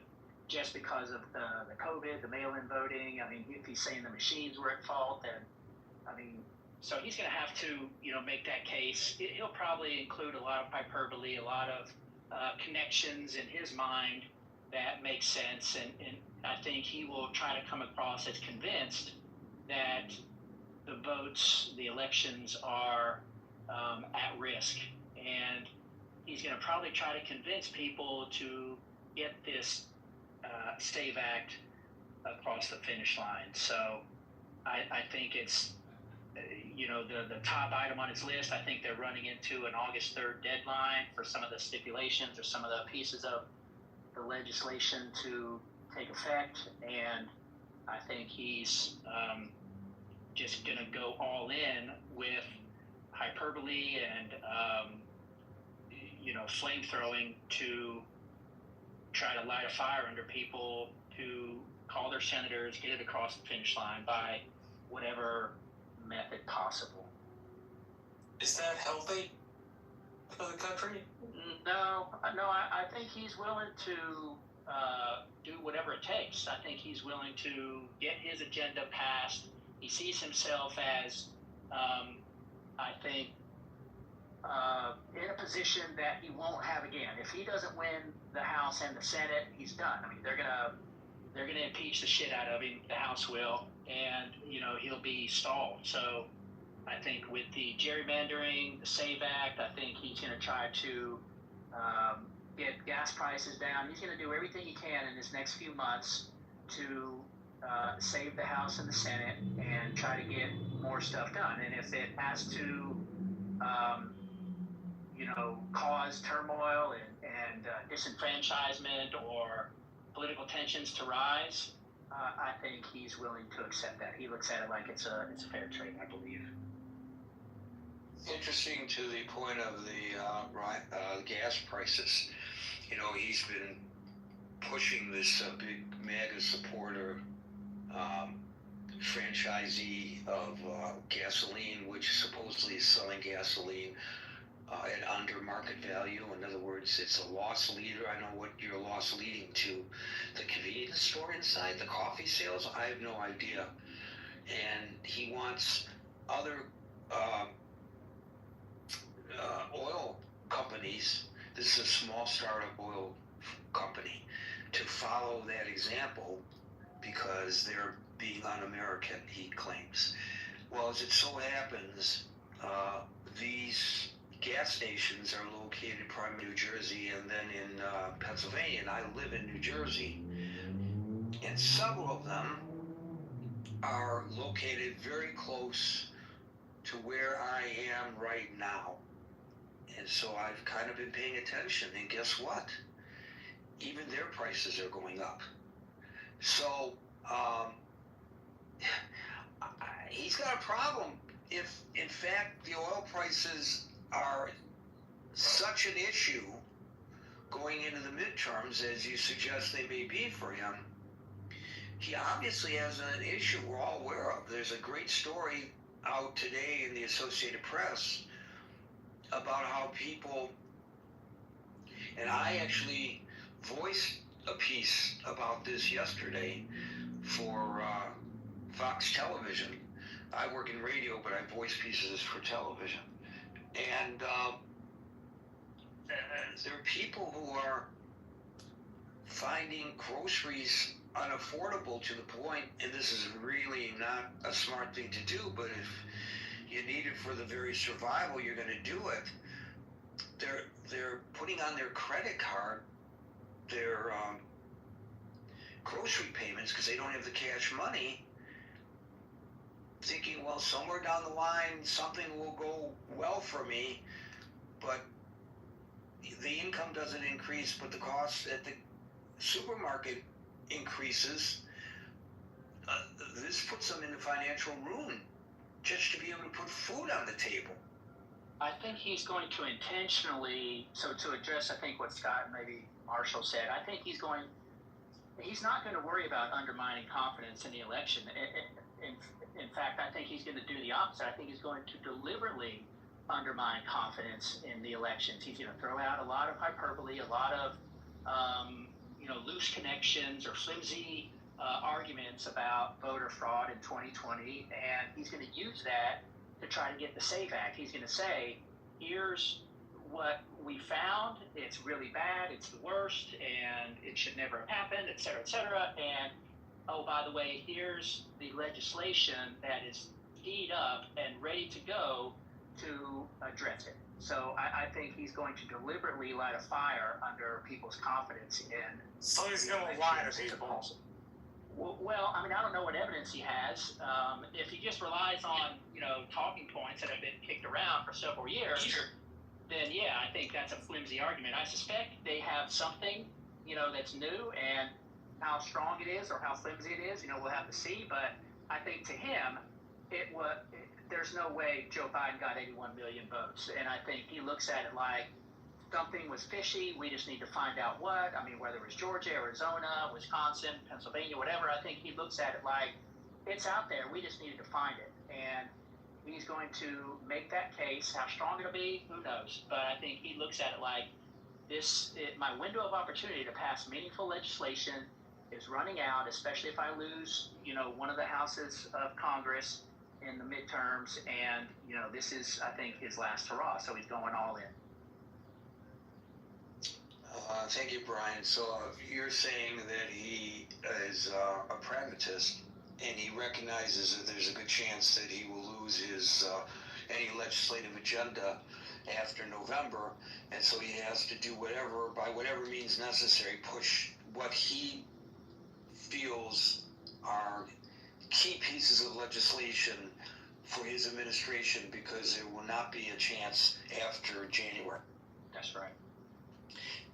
just because of the COVID, the mail-in voting? I mean, if he's saying the machines were at fault, then, I mean, so he's going to have to, make that case. He'll probably include a lot of hyperbole, a lot of connections in his mind that make sense, and I think he will try to come across as convinced that the votes, the elections are at risk, and he's going to probably try to convince people to get this SAVE Act across the finish line. So I think it's, the top item on his list. I think they're running into an August 3rd deadline for some of the stipulations or some of the pieces of the legislation to take effect, and I think he's just going to go all in with hyperbole and flame throwing to try to light a fire under people to call their senators, get it across the finish line by whatever method possible. Is that healthy for the country? No, I think he's willing to do whatever it takes. I think he's willing to get his agenda passed. He sees himself as, I think, in a position that he won't have again. If he doesn't win the House and the Senate, he's done. I mean, they're gonna impeach the shit out of him. The House will, and he'll be stalled. So I think with the gerrymandering, the SAVE Act, I think he's gonna try to get gas prices down. He's gonna do everything he can in his next few months to save the House and the Senate and try to get more stuff done. And if it has to cause turmoil and disenfranchisement or political tensions to rise, I think he's willing to accept that. He looks at it like it's a fair trade, I believe. Interesting to the point of the gas prices. He's been pushing this big MAGA supporter franchisee of gasoline, which supposedly is selling gasoline at under market value. In other words, it's a loss leader. I know what you're loss leading to. The convenience store inside, the coffee sales, I have no idea. And he wants other oil companies, this is a small startup oil company, to follow that example because they're being un-American, he claims. Well, as it so happens, these gas stations are located primarily in New Jersey and then in Pennsylvania, and I live in New Jersey, and several of them are located very close to where I am right now. And so I've kind of been paying attention, and guess what? Even their prices are going up. So he's got a problem if, in fact, the oil prices are such an issue going into the midterms as you suggest they may be for him. He obviously has an issue we're all aware of. There's a great story out today in the Associated Press about how people, and I actually voiced a piece about this yesterday for Fox Television. I work in radio, but I voice pieces for television. And there are people who are finding groceries unaffordable to the point, and this is really not a smart thing to do, but if you need it for the very survival, you're going to do it. They're putting on their credit card their grocery payments because they don't have the cash money, thinking, well, somewhere down the line something will go well for me, but the income doesn't increase, but the cost at the supermarket increases. This puts them into financial ruin just to be able to put food on the table. I think he's going to intentionally, so to address, I think what Scott and maybe Marshall said, I think he's not going to worry about undermining confidence in the election. In fact, I think he's going to do the opposite. I think he's going to deliberately undermine confidence in the elections. He's going to throw out a lot of hyperbole, a lot of loose connections or flimsy arguments about voter fraud in 2020, and he's going to use that to try to get the SAVE Act. He's going to say, here's what we found, it's really bad, it's the worst, and it should never have happened, et cetera, and oh, by the way, here's the legislation that is teed up and ready to go to address it. So I think he's going to deliberately light a fire under people's confidence in. So he's going to lie to people. Well, I mean, I don't know what evidence he has. If he just relies on, talking points that have been kicked around for several years, then yeah, I think that's a flimsy argument. I suspect they have something, that's new, and how strong it is or how flimsy it is, we'll have to see. But I think to him, there's no way Joe Biden got 81 million votes. And I think he looks at it like something was fishy. We just need to find out what. I mean, whether it was Georgia, Arizona, Wisconsin, Pennsylvania, whatever, I think he looks at it like it's out there. We just needed to find it. And he's going to make that case. How strong it'll be, who knows? But I think he looks at it like my window of opportunity to pass meaningful legislation is running out, especially if I lose, one of the houses of Congress in the midterms. And, this is, I think, his last hurrah. So he's going all in. Thank you, Brian. So you're saying that he is a pragmatist, and he recognizes that there's a good chance that he will lose his any legislative agenda after November, and so he has to do by whatever means necessary, push what he feels are key pieces of legislation for his administration, because there will not be a chance after January. That's right.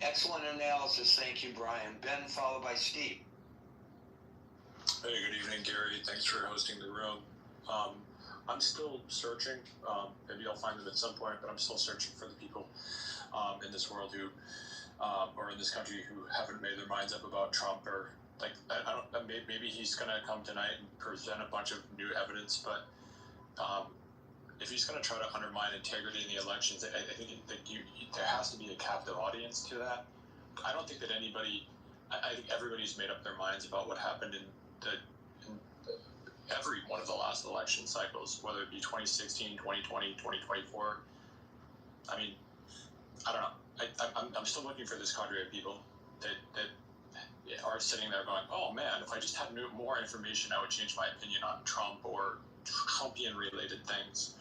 Excellent analysis. Thank you, Brian. Ben, followed by Steve. Hey, good evening, Gary. Thanks for hosting the room. I'm still searching. Maybe I'll find them at some point, but I'm still searching for the people in this world who, or in this country, who haven't made their minds up about Trump, or maybe he's going to come tonight and present a bunch of new evidence, but if he's going to try to undermine integrity in the elections, I think that there has to be a captive audience to that. I don't think that I think everybody's made up their minds about what happened in every one of the last election cycles, whether it be 2016, 2020, 2024. I mean, I don't know. I'm still looking for this cadre of people that are sitting there going, oh man, if I just had more information, I would change my opinion on Trump or Trumpian-related things.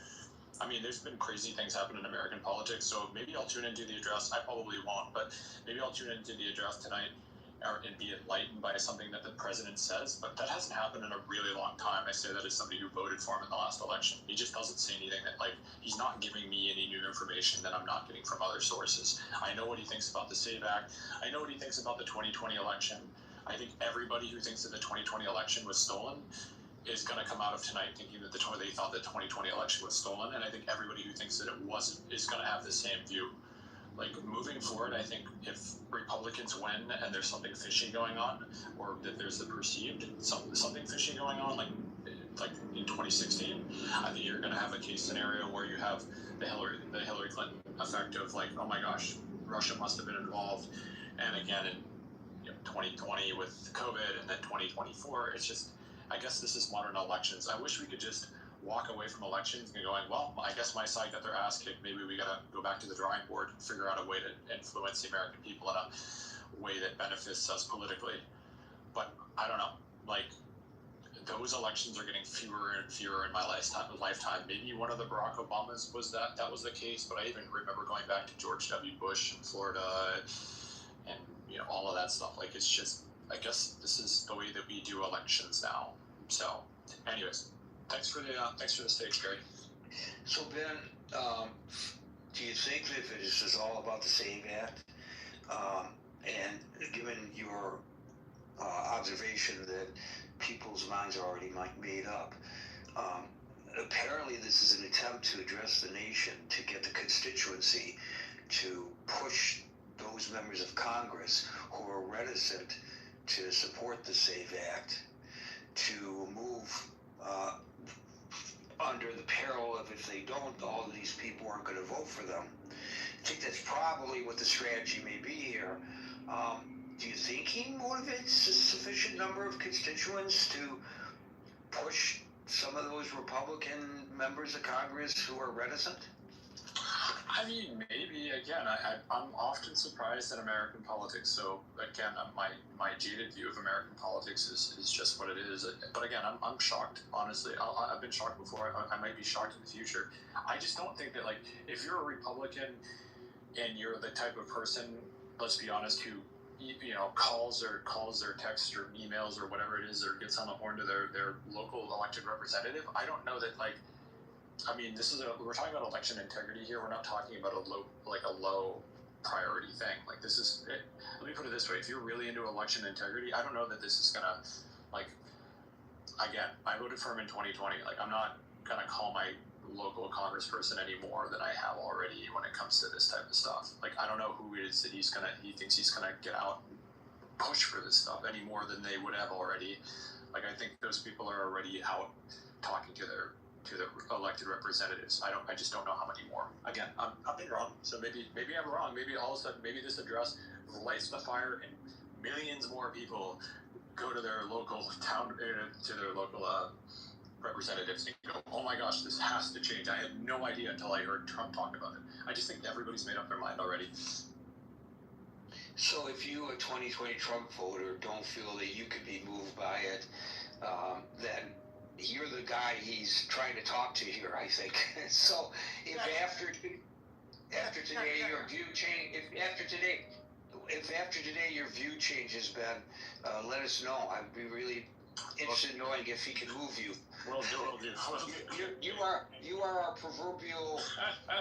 I mean, there's been crazy things happen in American politics, so maybe I'll tune into the address. I probably won't, but maybe I'll tune into the address tonight and be enlightened by something that the president says. But that hasn't happened in a really long time. I say that as somebody who voted for him in the last election. He just doesn't say anything that, he's not giving me any new information that I'm not getting from other sources. I know what he thinks about the SAVE Act. I know what he thinks about the 2020 election. I think everybody who thinks that the 2020 election was stolen is going to come out of tonight thinking that they thought the 2020 election was stolen, and I think everybody who thinks that it wasn't is going to have the same view. Moving forward, I think if Republicans win and there's something fishy going on, or that there's the perceived something fishy going on, like in 2016, I think you're going to have a case scenario where you have the Hillary Clinton effect of oh my gosh, Russia must have been involved, and again in 2020 with COVID, and then 2024, it's just. I guess this is modern elections. I wish we could just walk away from elections and going, well, I guess my side got their ass kicked. Maybe we got to go back to the drawing board and figure out a way to influence the American people in a way that benefits us politically. But I don't know. those elections are getting fewer and fewer in my lifetime. Maybe one of the Barack Obamas was that was the case, but I even remember going back to George W. Bush in Florida, and all of that stuff. Like, it's just, I guess this is the way that we do elections now. So, anyways, thanks for the stage, Gary. So Ben, do you think that this is all about the SAVE Act? And given your observation that people's minds are already made up, apparently this is an attempt to address the nation, to get the constituency to push those members of Congress who are reticent to support the SAVE Act to move under the peril of, if they don't, all of these people aren't going to vote for them. I think that's probably what the strategy may be here. Do you think he motivates a sufficient number of constituents to push some of those Republican members of Congress who are reticent? I mean, maybe. Again, I'm often surprised in American politics. So again, my jaded view of American politics is just what it is. But again, I'm shocked. Honestly, I've been shocked before. I might be shocked in the future. I just don't think that, like, if you're a Republican and you're the type of person, let's be honest, who calls or texts or emails or whatever it is, or gets on the horn to their local elected representative, I don't know that, like, I mean, we're talking about election integrity here. We're not talking about a low priority thing. Like, this is it. Let me put it this way: if you're really into election integrity, I don't know that this is gonna, like, again, I voted for him in 2020. Like, I'm not gonna call my local congressperson any more than I have already when it comes to this type of stuff. Like, I don't know who it is that he thinks he's gonna get out and push for this stuff any more than they would have already. Like, I think those people are already out talking to their elected representatives. I just don't know how many more. Again, I've been wrong, so maybe I'm wrong. Maybe all of a sudden, maybe this address lights the fire and millions more people go to their local town, to their local representatives and go, oh my gosh, this has to change. I had no idea until I heard Trump talk about it. I just think everybody's made up their mind already. So if you, a 2020 Trump voter, don't feel that you could be moved by it, then you're the guy he's trying to talk to here, I think. So if after today your view change, if after today your view changes, Ben, let us know. I'd be really interested in knowing if he can move you. Will do. You are our proverbial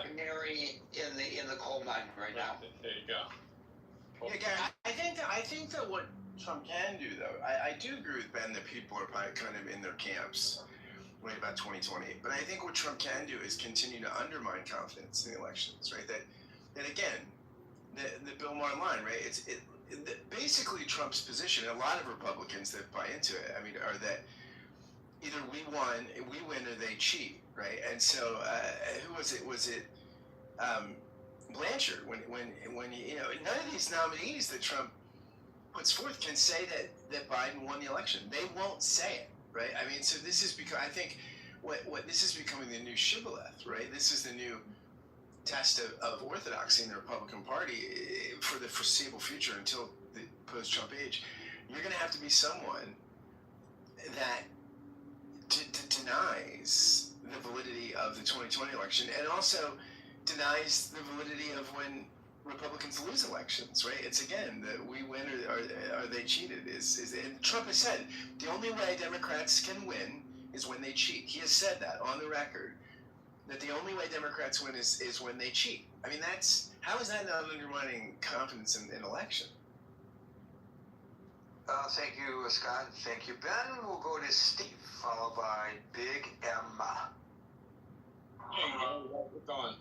canary in the coal mine right now. There you go. Yeah, Gary, I think that what Trump can do, though, I do agree with Ben that people are probably kind of in their camps right about 2020. But I think what Trump can do is continue to undermine confidence in the elections, right? That again, the Bill Maher line, right? Basically Trump's position, and a lot of Republicans that buy into it, I mean, are that either we win or they cheat, right? And so who was it? Was it Blanchard? When none of these nominees that Trump puts forth can say that Biden won the election. They won't say it, right? I mean, so this is because I think what this is becoming the new shibboleth, right? This is the new test of orthodoxy in the Republican Party for the foreseeable future until the post-Trump age. You're going to have to be someone that denies the validity of the 2020 election and also denies the validity of when Republicans lose elections, right? It's again that we win or are they cheated? And Trump has said the only way Democrats can win is when they cheat. He has said that on the record, that the only way Democrats win is when they cheat. I mean, how is that not undermining confidence in election? Thank you, Scott. Thank you, Ben. We'll go to Steve, followed by Big Emma. Hey, what's going?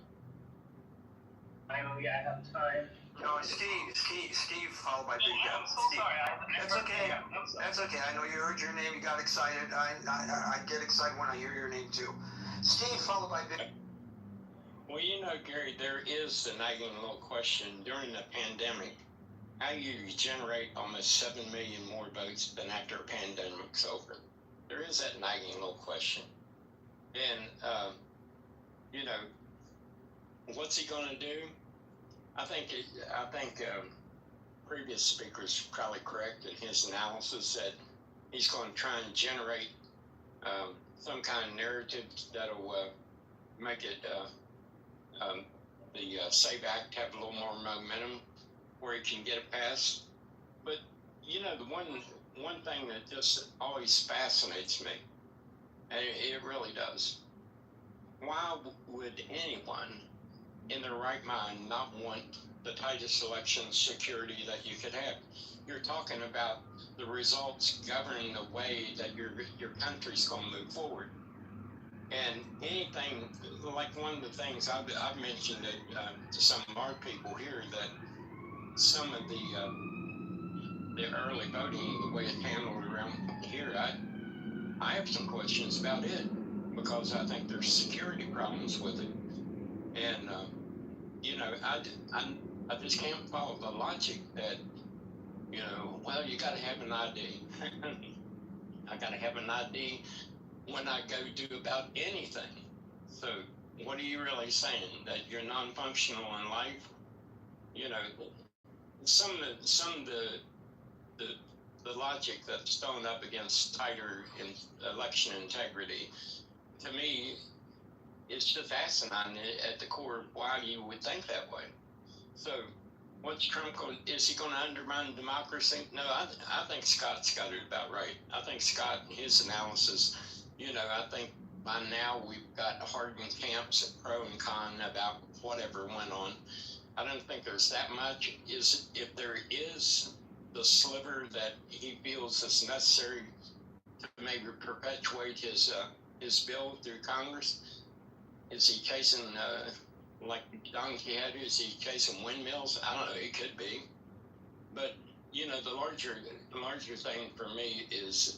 Finally, I have time. No, Steve, followed by Big Emma. I'm so sorry. That's okay. That's okay. I know you heard your name. You got excited. I get excited when I hear your name too. Steve, followed by Big. Well, Gary, there is the nagging little question during the pandemic. How you generate almost 7 million more votes than after a pandemic's over? There is that nagging little question. And, what's he going to do? I think previous speakers probably correct in his analysis that he's going to try and generate some kind of narrative that'll make it the SAVE Act have a little more momentum where it can get it passed. But you know, the one thing that just always fascinates me, and it really does, why would anyone in their right mind not want the tightest election security that you could have? You're talking about the results governing the way that your country's going to move forward. And anything, like one of the things I've mentioned to some of our people here, that some of the early voting, the way it's handled around here, I have some questions about it, because I think there's security problems with it. And, you know, I just can't follow the logic that, you know, well, you got to have an ID. I got to have an ID when I go do about anything. So what are you really saying? That you're non-functional in life? You know, some of the logic that's thrown up against tighter election integrity, to me, it's just asinine at the core of why you would think that way. So what's Trump going? Is he going to undermine democracy? No, I think Scott's got it about right. I think Scott and his analysis, you know, I think by now we've got hardened camps at pro and con about whatever went on. I don't think there's that much. If there is the sliver that he feels is necessary to maybe perpetuate his bill through Congress, is he chasing like Don Quixote? Is he chasing windmills? I don't know. It could be, but you know, the larger thing for me is,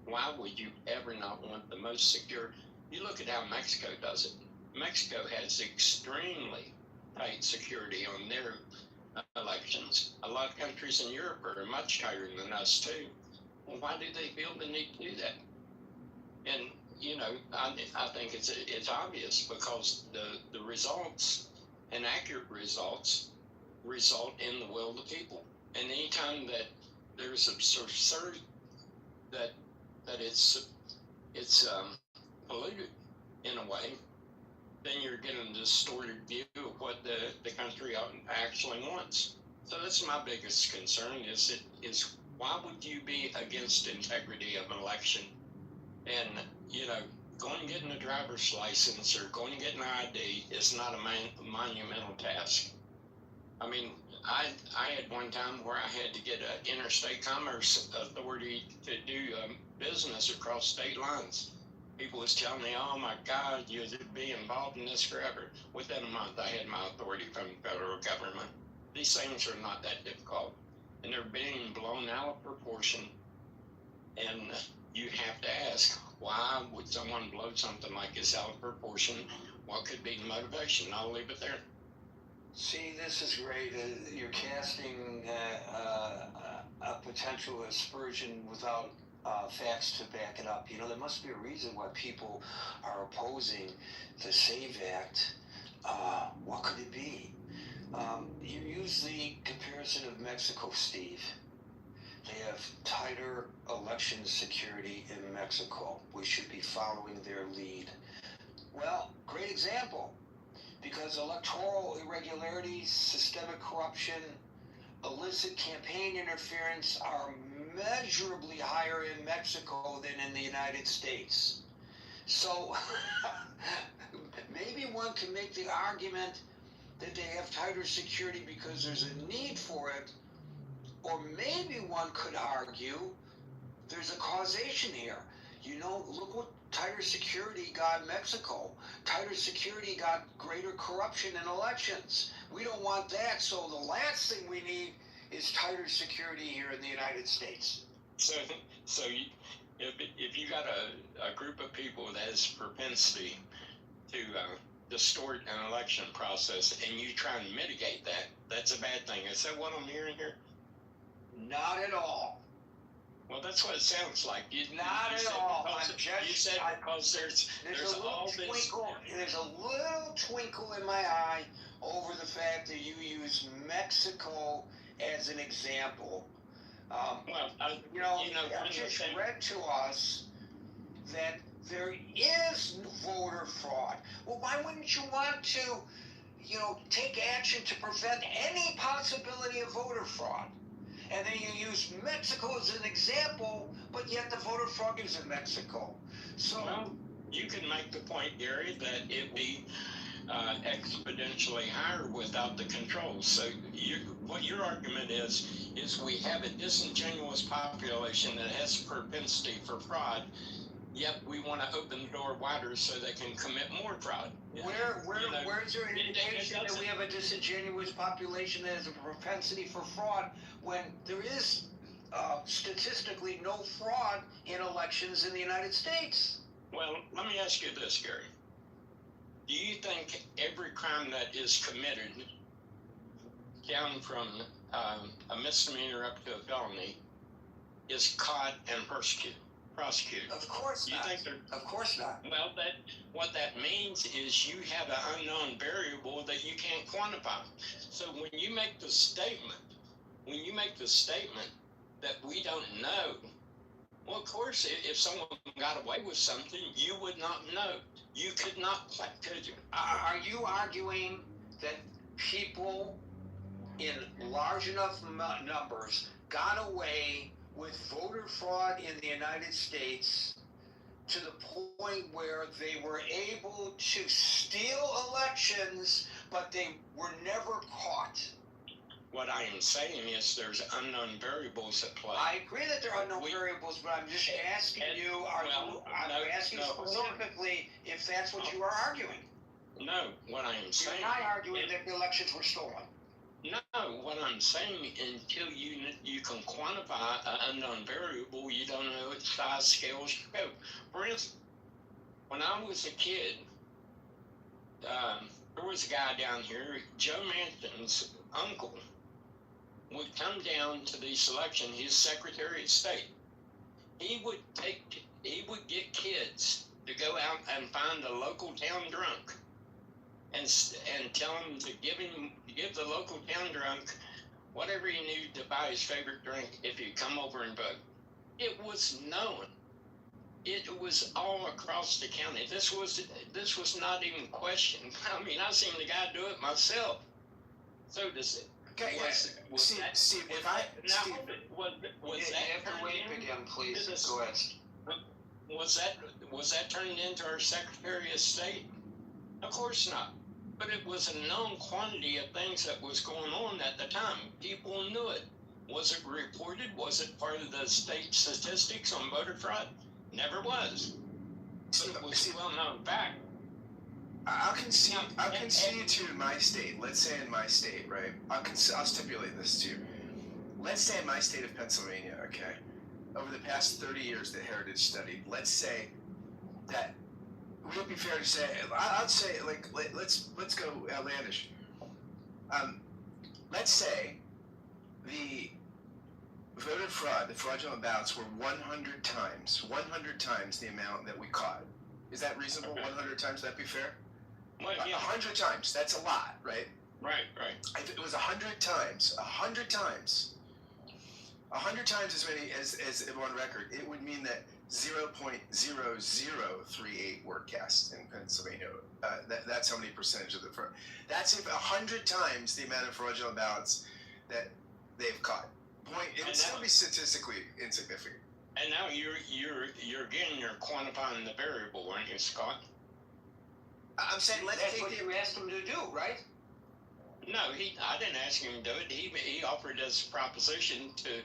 why would you ever not want the most secure? You look at how Mexico does it. Mexico has extremely tight security on their elections. A lot of countries in Europe are much tighter than us too. Well, why do they feel the need to do that? And you know, I think it's obvious, because the results, and accurate results, result in the will of the people. And anytime that there's absurd that it's polluted in a way, then you're getting a distorted view of what the country actually wants. So that's my biggest concern, is why would you be against integrity of an election? And, you know, going and getting a driver's license or going and getting an ID is not a monumental task. I mean, I had one time where I had to get an interstate commerce authority to do business across state lines. People was telling me, oh my God, you'd be involved in this forever. Within a month, I had my authority from the federal government. These things are not that difficult, and they're being blown out of proportion. And you have to ask, why would someone blow something like this out of proportion? What could be the motivation? I'll leave it there. See, this is great. You're casting a potential aspersion without facts to back it up. You know, there must be a reason why people are opposing the SAVE Act. What could it be? You use the comparison of Mexico, Steve. They have tighter election security in Mexico. We should be following their lead. Well, great example. Because electoral irregularities, systemic corruption, illicit campaign interference are measurably higher in Mexico than in the United States. So maybe one can make the argument that they have tighter security because there's a need for it, or maybe one could argue there's a causation here. You know, look what tighter security got Mexico. Tighter security got greater corruption in elections. We don't want that, so the last thing we need is tighter security here in the United States. So if you got a group of people that has propensity to distort an election process, and you try and mitigate that, that's a bad thing. Is that what I'm hearing here? Not at all. Well, that's what it sounds like. Not at all. You said because there's all this. There's a little twinkle in my eye over the fact that you use Mexico as an example. You just read to us that there is voter fraud. Well, why wouldn't you want to, take action to prevent any possibility of voter fraud? And then you use Mexico as an example, but yet the voter fraud is in Mexico. So, well, you can make the point, Gary, that it be exponentially higher without the controls. So what your argument is we have a disingenuous population that has propensity for fraud, yet we want to open the door wider so they can commit more fraud. Where's there an indication that we have a disingenuous population that has a propensity for fraud when there is statistically no fraud in elections in the United States? Well, let me ask you this, Gary. Do you think every crime that is committed, down from a misdemeanor up to a felony, is caught and prosecuted? Of course not. Of course not. Well, what that means is you have an unknown variable that you can't quantify. So when you make the statement that we don't know, well, of course, if someone got away with something, you would not know. You could not, could you? Are you arguing that people in large enough numbers got away with voter fraud in the United States to the point where they were able to steal elections, but they were never caught? What I am saying is there's unknown variables at play. I agree that there are unknown variables, but I'm just asking you, I'm asking specifically if that's what you are arguing. No, what I am saying... You're not arguing that the elections were stolen. No, what I'm saying, until you can quantify an unknown variable, you don't know its size, scale, scope. For instance, when I was a kid, there was a guy down here, Joe Manchin's uncle, would come down to the selection, his Secretary of State. He would get kids to go out and find a local town drunk and tell him to give the local town drunk whatever he needed to buy his favorite drink if he'd come over and vote. It was known. It was all across the county. This was not even questioned. I mean, I seen the guy do it myself. So does it. Okay, Steve, if I... Steve, was you have to wait again, please. Go ahead. Was that turned into our Secretary of State? Of course not. But it was a known quantity of things that was going on at the time. People knew it. Was it reported? Was it part of the state statistics on voter fraud? Never was. But it was a well-known fact. I'll concede to my state. Let's say in my state, right? I'll stipulate this too. Let's say in my state of Pennsylvania, okay? Over the past 30 years that Heritage studied, let's say that, would it be fair to say, I'd say, let's go outlandish. Let's say the voter fraud, the fraudulent ballots were 100 times the amount that we caught. Is that reasonable? 100 times, that'd be fair? Well, yeah. 100 times, that's a lot, right? Right. If it was 100 times as many as on record, it would mean that 0.0038 were cast in Pennsylvania. That's how many percentage of the fraud. That's if 100 times the amount of fraudulent ballots that they've caught. It would still be statistically insignificant. And now you're quantifying the variable, aren't you, Scott? I'm saying that's what you asked him to do, right? No, I didn't ask him to do it. He offered us a proposition to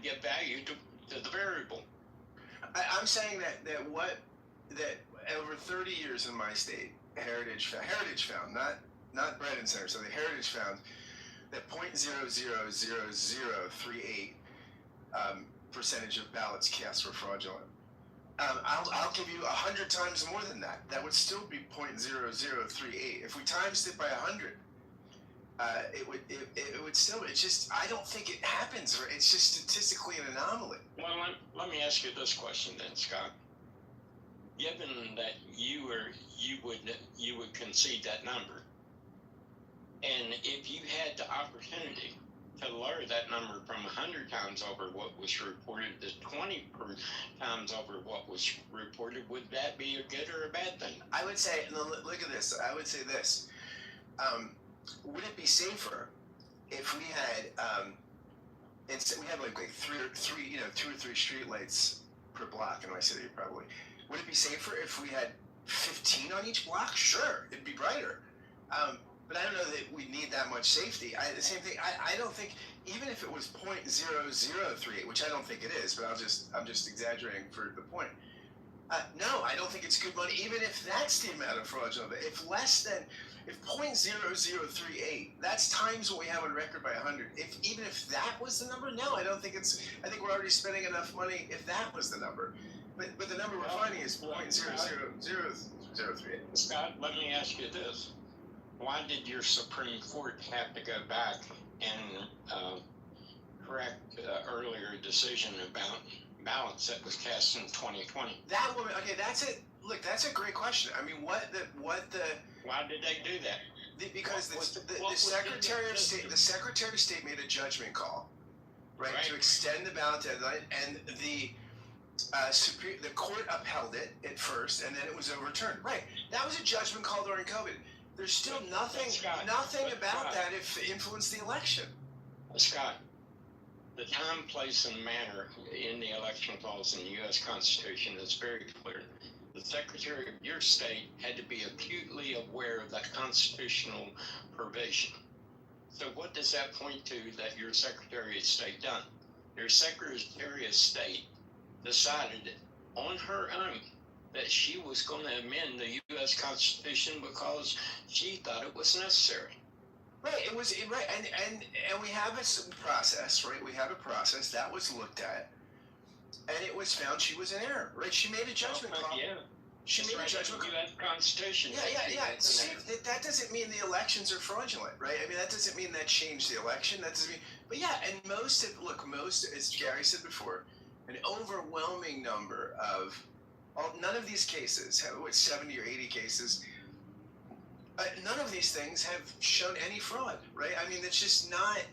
give value to the variable. I'm saying that over 30 years in my state, Heritage found, not Brennan Center, so the Heritage found that 0.000038 percentage of ballots cast were fraudulent. I'll give you 100 times more than that. That would still be 0.0038. If we times it by 100, it would still. It's just I don't think it happens. It's just statistically an anomaly. Well, let me ask you this question then, Scott. Given that you would concede that number, and if you had the opportunity to lower that number from 100 times over what was reported to 20 times over what was reported, would that be a good or a bad thing? I would say, no, look at this. I would say this. Would it be safer if we had, we have like three, 2 or 3 street lights per block in my city, probably. Would it be safer if we had 15 on each block? Sure, it'd be brighter. But I don't know that we need that much safety. The same thing. I don't think, even if it was 0.0038, which I don't think it is, but I'm just exaggerating for the point. No, I don't think it's good money. Even if that's the amount of fraudulent, if 0.0038, that's times what we have on record by 100. Even if that was the number, no, I don't think it's. I think we're already spending enough money if that was the number. But the number we're finding is 0.00038. Scott, let me ask you this. Why did your Supreme Court have to go back and correct earlier decision about ballots that was cast in 2020? That woman, okay, that's it. Look, that's a great question. I mean, why did they do that? Because the Secretary of State, made a judgment call, right, to extend the ballot deadline, and the court upheld it at first, and then it was overturned. Right, that was a judgment call during COVID. There's still nothing about that if influenced the election. Scott, the time, place, and manner in the election clause in the U.S. Constitution is very clear. The Secretary of your state had to be acutely aware of that constitutional provision. So what does that point to that your Secretary of State done? Your Secretary of State decided on her own that she was going to amend the U.S. Constitution because she thought it was necessary. Right, it was right, and we have a process, right? We have a process that was looked at, and it was found she was in error, right? She made a judgment call. Yeah. She made a judgment call. U.S. Constitution. Yeah. See, that doesn't mean the elections are fraudulent, right? I mean, that doesn't mean that changed the election. That doesn't mean, but yeah, and most, as Gary said before, an overwhelming number of, none of these cases, 70 or 80 cases, none of these things have shown any fraud, right? I mean, it's just not.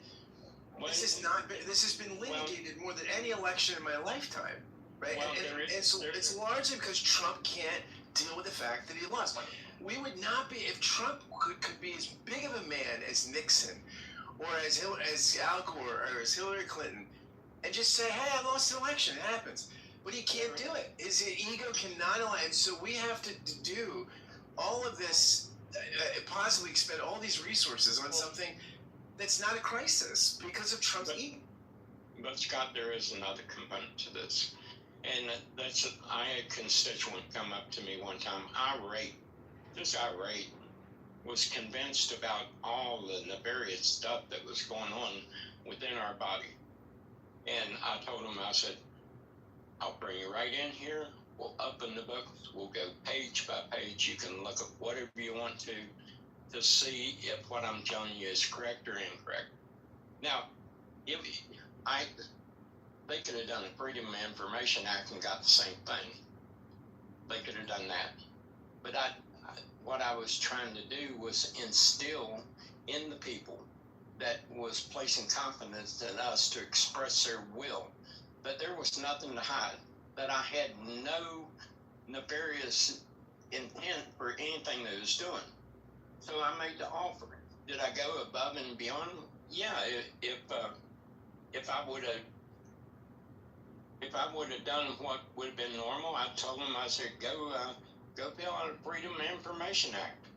This has been litigated more than any election in my lifetime, right? And it's largely because Trump can't deal with the fact that he lost. We would not be if Trump could be as big of a man as Nixon, or as Al Gore, or as Hillary Clinton, and just say, "Hey, I lost an election. It happens." But he can't do it. His ego cannot allow, and so we have to do all of this. Possibly expend all these resources on something that's not a crisis because of Trump's ego. But Scott, there is another component to this, and I had a constituent come up to me one time, irate, was convinced about all the nefarious stuff that was going on within our body, and I told him, I said, I'll bring you right in here. We'll open the books. We'll go page by page. You can look at whatever you want to see if what I'm telling you is correct or incorrect. Now, they could have done a Freedom of Information Act and got the same thing. They could have done that. But what I was trying to do was instill in the people that was placing confidence in us to express their will, that there was nothing to hide, that I had no nefarious intent for anything that I was doing. So I made the offer. Did I go above and beyond? Yeah. If I would have done what would have been normal, I told them, I said, go fill out a Freedom of Information Act,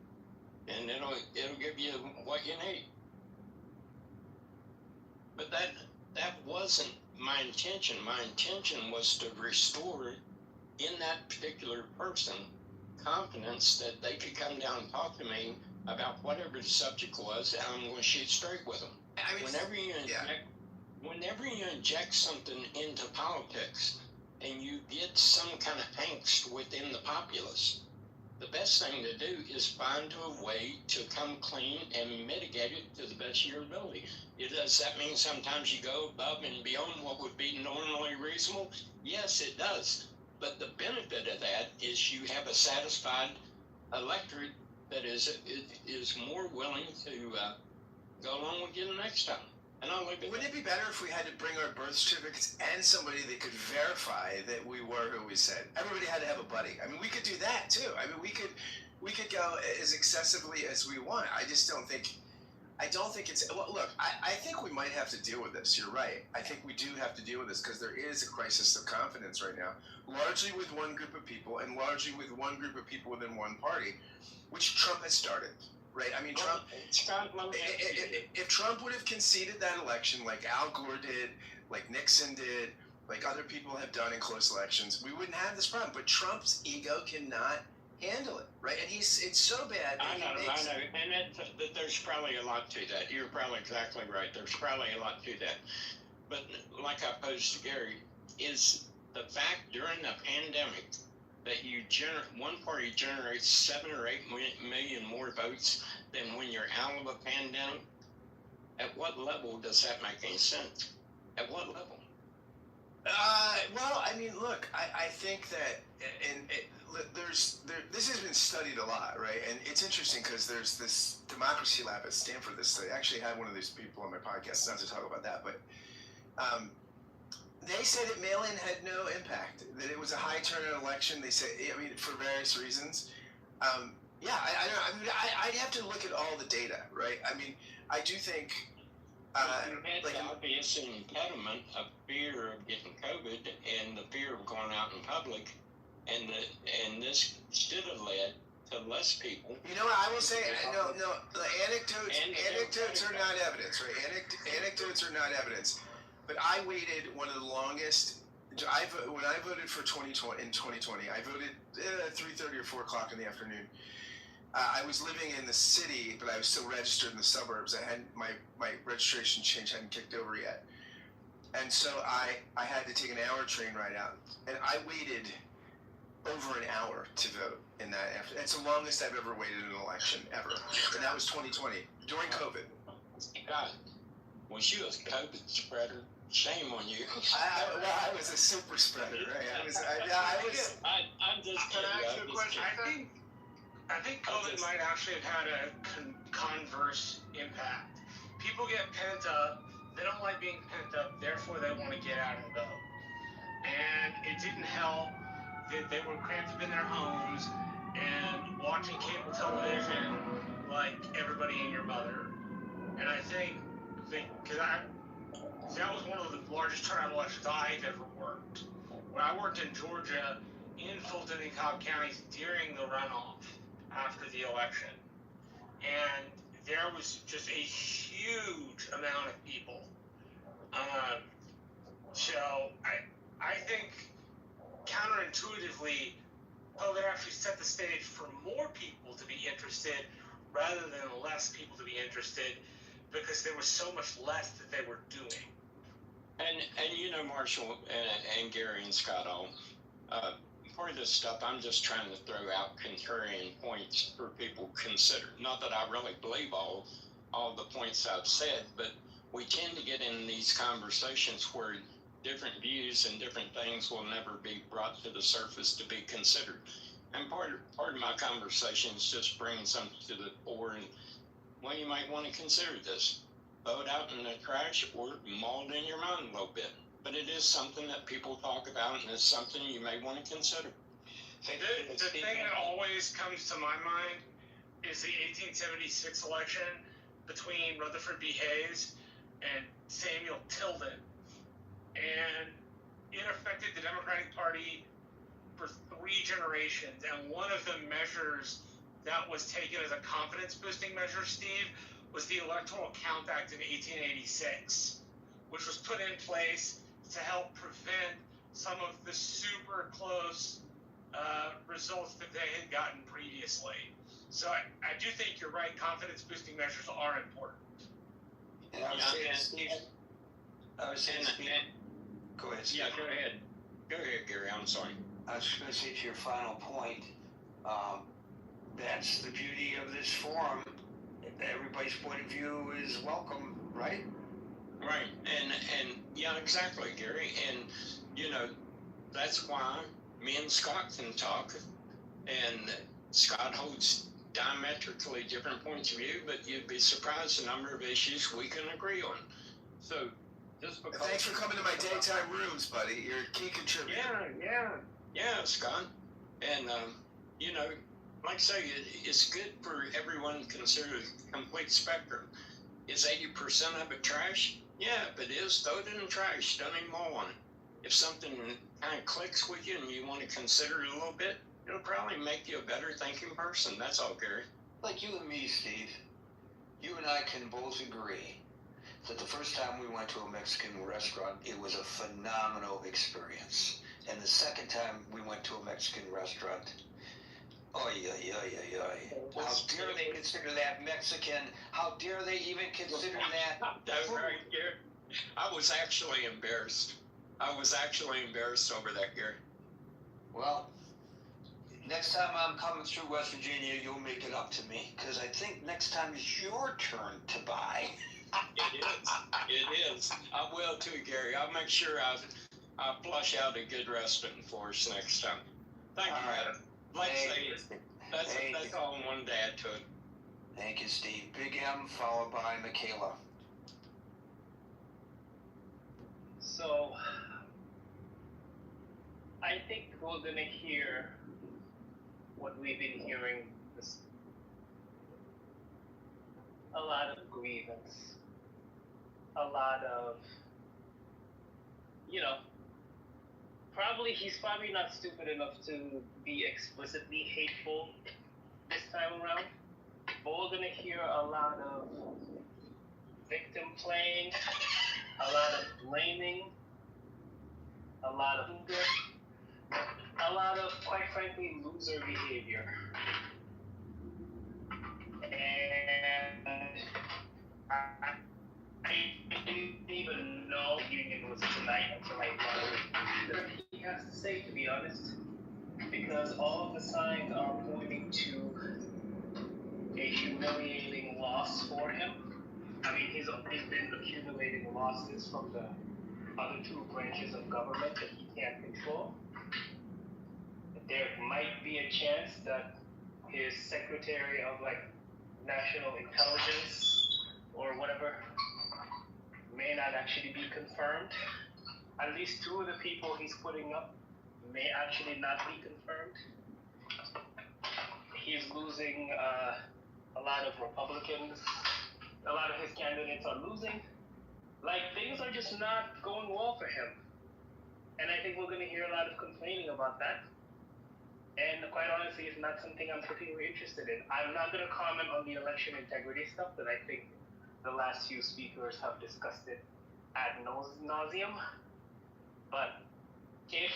and it'll give you what you need. But that wasn't my intention. My intention was to restore in that particular person confidence that they could come down and talk to me about whatever the subject was, and I'm going to shoot straight with them. I mean, whenever you inject something into politics and you get some kind of angst within the populace, the best thing to do is find a way to come clean and mitigate it to the best of your ability. Does that mean sometimes you go above and beyond what would be normally reasonable? Yes, it does. But the benefit of that is you have a satisfied electorate that is more willing to go along with you the next time. And I'll leave it. Wouldn't it be better if we had to bring our birth certificates and somebody that could verify that we were who we said? Everybody had to have a buddy. I mean, we could do that too. I mean, we could go as excessively as we want. I don't think it's, well, look, I think we might have to deal with this. You're right. I think we do have to deal with this because there is a crisis of confidence right now, largely with one group of people and largely with one group of people within one party, which Trump has started. Right, I mean, Trump. If Trump would have conceded that election, like Al Gore did, like Nixon did, like other people have done in close elections, we wouldn't have this problem. But Trump's ego cannot handle it, right? And it's so bad. I know, and there's probably a lot to that. You're probably exactly right. There's probably a lot to that. But like I posed to Gary, is the fact during the pandemic that one party generates 7 or 8 million more votes than when you're out of a pandemic. At what level does that make any sense? At what level? Well, I mean, look, I think that, this has been studied a lot, right? And it's interesting because there's this democracy lab at Stanford. I actually had one of these people on my podcast, not to talk about that, but they said that mail-in had no impact, that it was a high turnout election. They said, I mean, for various reasons. Yeah, I'd have to look at all the data, right? I mean, I do think... you had the obvious impediment of fear of getting COVID and the fear of going out in public, and this should have led to less people. You know what, I will say, no, the anecdotes are not evidence, right? Anecdotes are not evidence. But I waited one of the longest. When I voted for 2020, I voted 3:30 or 4 o'clock in the afternoon. I was living in the city, but I was still registered in the suburbs. I hadn't my registration change hadn't kicked over yet, and so I had to take an hour train ride out, and I waited over an hour to vote in that. It's the longest I've ever waited in an election ever, and that was 2020 during COVID. God, was you a COVID spreader? Shame on you. I was a super spreader, right? I'm just Can I ask you a question? I think COVID might actually have had a converse impact. People get pent up. They don't like being pent up. Therefore, they want to get out and go. And it didn't help that they were cramped up in their homes and watching cable television like everybody and your mother. And I think because that was one of the largest turnout elections I've ever worked. When I worked in Georgia, in Fulton and Cobb counties during the runoff after the election, and there was just a huge amount of people. So I think counterintuitively, COVID actually set the stage for more people to be interested rather than less people to be interested, because there was so much less that they were doing. And you know, Marshall and Gary and Scott all, part of this stuff I'm just trying to throw out contrarian points for people to consider. Not that I really believe all the points I've said, but we tend to get in these conversations where different views and different things will never be brought to the surface to be considered. And part of my conversation is just bringing something to the fore, and well, you might want to consider this. Throw it out in the trash or maul it in your mind a little bit. But it is something that people talk about, and it's something you may want to consider. The thing that always comes to my mind is the 1876 election between Rutherford B. Hayes and Samuel Tilden. And it affected the Democratic Party for 3 generations. And one of the measures that was taken as a confidence-boosting measure, Steve, was the Electoral Count Act of 1886, which was put in place to help prevent some of the super close results that they had gotten previously. So I do think you're right, confidence-boosting measures are important. And I was saying, Steve, go ahead, Steve. Yeah, go ahead. Go ahead, Gary, I'm sorry. I was going to say to your final point, that's the beauty of this forum. Everybody's point of view is welcome, right? Right, and yeah, exactly, Gary. And, you know, that's why me and Scott can talk, and Scott holds diametrically different points of view, but you'd be surprised the number of issues we can agree on. So, just because. Thanks for coming to my daytime rooms, buddy. You're a key contributor. Yeah, Scott. And, you know, like I say, it's good for everyone to consider the complete spectrum. Is 80% of it trash? Yeah, if it is, throw it in the trash. Don't even mull on it. If something kind of clicks with you and you want to consider it a little bit, it'll probably make you a better thinking person. That's all, Gary. Like you and me, Steve, you and I can both agree that the first time we went to a Mexican restaurant, it was a phenomenal experience. And the second time we went to a Mexican restaurant, how dare they consider that Mexican? How dare they even consider that? That's right, Gary. I was actually embarrassed. Over that, Gary. Well, next time I'm coming through West Virginia, you'll make it up to me, because I think next time it's your turn to buy. It is. I will too, Gary. I'll make sure I flush out a good restaurant for us next time. Thank you, Adam. Like I say, that's all I wanted to add to it. Thank you, Steve. Big M, followed by Michaela. So, I think we're gonna hear what we've been hearing, a lot of grievance, a lot of, he's probably not stupid enough to be explicitly hateful this time around, but we're gonna hear a lot of victim playing, a lot of blaming, a lot of anger, a lot of, quite frankly, loser behavior. And I didn't even know the union was tonight until I learned what he has to say, to be honest, because all of the signs are pointing to a humiliating loss for him. I mean, he's already been accumulating losses from the other two branches of government that he can't control. There might be a chance that his secretary of national intelligence or whatever may not actually be confirmed. At least two of the people he's putting up may actually not be confirmed. He's losing a lot of Republicans. A lot of his candidates are losing. Things are just not going well for him. And I think we're going to hear a lot of complaining about that. And quite honestly, it's not something I'm particularly interested in. I'm not going to comment on the election integrity stuff, that I think the last few speakers have discussed it ad nauseum. But if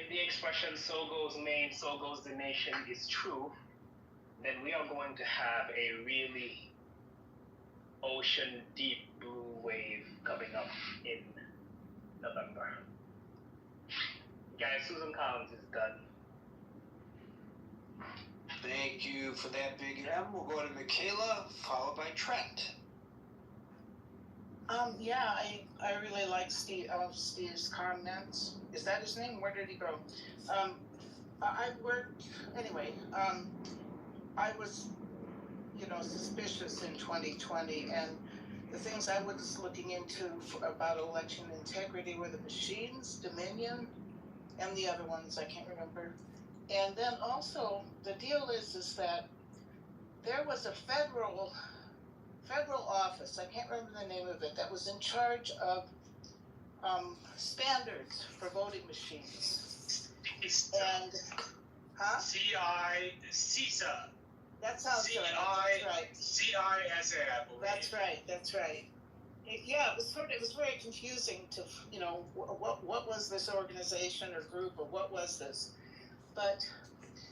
the expression "so goes Maine, so goes the nation" is true, then we are going to have a really ocean deep blue wave coming up in November. Guys, Susan Collins is done. Thank you for that, Big M. We'll go to Michaela, followed by Trent. Yeah, I really like Steve's comments. Is that his name? Where did he go? I worked, anyway, I was, suspicious in 2020, and the things I was looking into about election integrity were the machines, Dominion, and the other ones I can't remember. And then also, the deal is that there was a federal office, I can't remember the name of it, that was in charge of standards for voting machines. And, huh? CISA. That sounds good. That's right. CISA, I believe. That's right. It was very confusing to, what was this organization or group, or what was this? But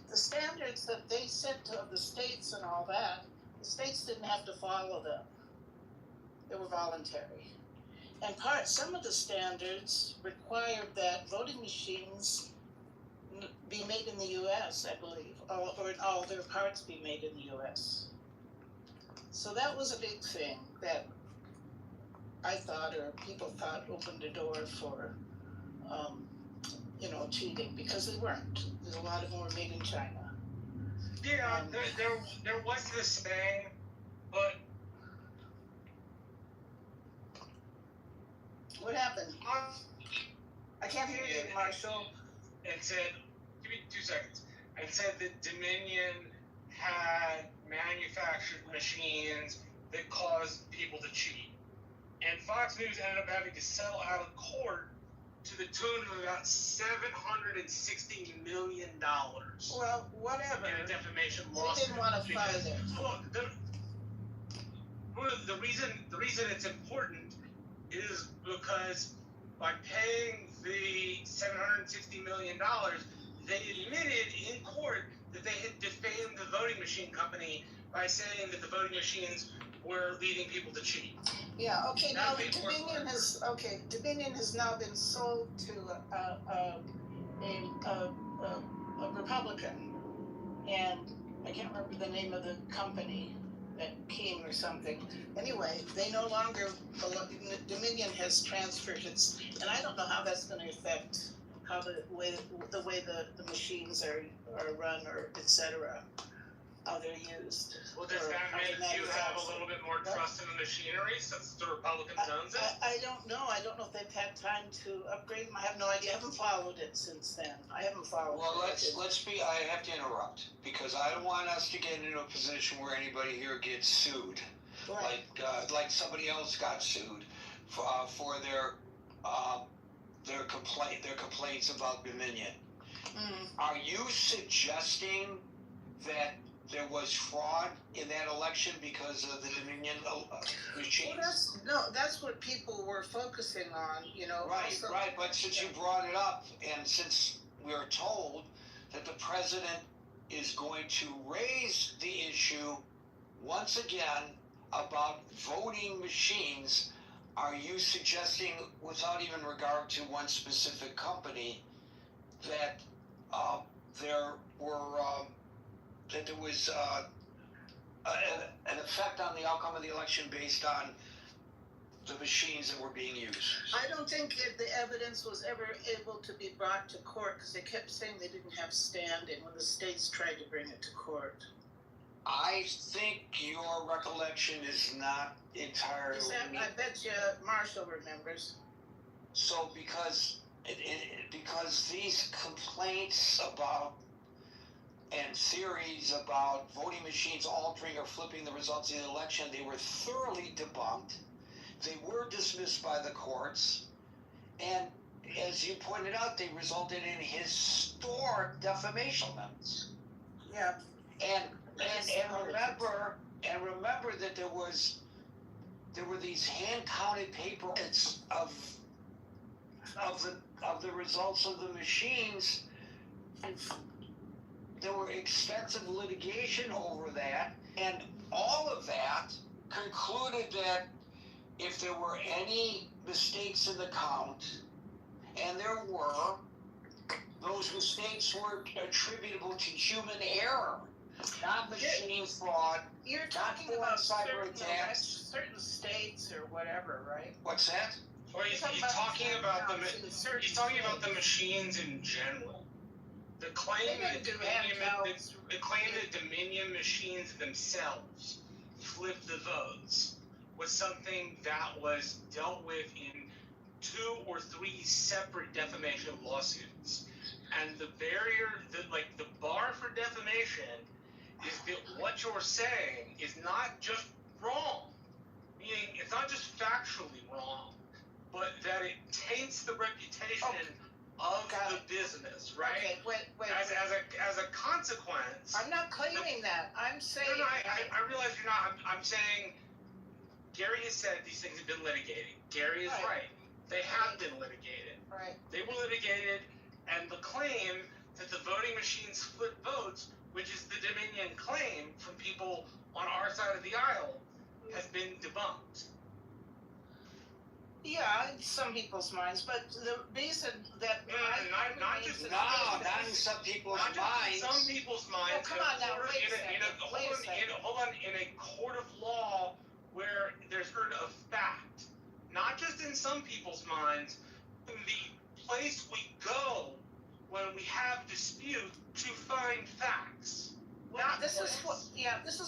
the standards that they set to the states and all that, the states didn't have to follow them. They were voluntary. And some of the standards required that voting machines be made in the U.S., I believe, or in all their parts be made in the U.S. So that was a big thing that I thought, or people thought, opened the door for, cheating, because they weren't. There's a lot of them were made in China. Yeah, there was this thing, but What happened? I can't hear you, Marshall. And said, give me 2 seconds. And said that Dominion had manufactured machines that caused people to cheat. And Fox News ended up having to settle out of court to the tune of about $760 million. Well, whatever. In a defamation They lawsuit. didn't want to fight it. Look, the reason it's important is because by paying the $760 million, they admitted in court that they had defamed the voting machine company by saying that the voting machines were leading people to cheat. Yeah, okay, now Dominion has now been sold to a Republican, and I can't remember the name of the company, that King or something. Anyway, they no longer, Dominion has transferred its, and I don't know how that's gonna affect how the way the machines are run or et cetera, how they're used. Well, does that make you have a little bit more trust in the machinery since the Republicans owns it? I don't know. I don't know if they've had time to upgrade them. I have no idea. I haven't followed it since then. I haven't followed Well, it. I have to interrupt, because I don't want us to get into a position where anybody here gets sued. Right. Like somebody else got sued for their complaints about Dominion. Are you suggesting that there was fraud in that election because of the Dominion machines? Well, that's what people were focusing on, you know. Right, but since you brought it up, and since we are told that the president is going to raise the issue once again about voting machines, are you suggesting, without even regard to one specific company, that there was an effect on the outcome of the election based on the machines that were being used? I don't think the evidence was ever able to be brought to court because they kept saying they didn't have standing when the states tried to bring it to court. I think your recollection is not entirely... I bet you Marshall remembers. So because these complaints about and theories about voting machines altering or flipping the results of the election, they were thoroughly debunked. They were dismissed by the courts, and as you pointed out, they resulted in historic defamation amounts. Yeah. And remember that there were these hand-counted papers of the results of the machines. There were extensive litigation over that, and all of that concluded that if there were any mistakes in the count, and there were, those mistakes were attributable to human error, not machine fraud. You're talking about cyber attacks, certain states or whatever, right? What's that? Well, he's talking about the machines in general. The claim that Dominion machines themselves flipped the votes was something that was dealt with in 2 or 3 separate defamation lawsuits. And the bar for defamation is that what you're saying is not just wrong, meaning it's not just factually wrong, but that it taints the reputation of the business, right? Okay, wait. As a consequence. I'm not claiming that. I'm saying. No, I realize you're not. I'm saying Gary has said these things have been litigated. Gary is right. They have been litigated. Right. They were litigated, and the claim that the voting machines flip votes, which is the Dominion claim from people on our side of the aisle, has been debunked. Yeah, in some people's minds, but the reason that not in some people's minds. Some people's minds. Oh, come on now, wait a second. Hold on, in a court of law where there's heard of fact, not just in some people's minds, in the place we go when we have dispute to find facts. Well, this is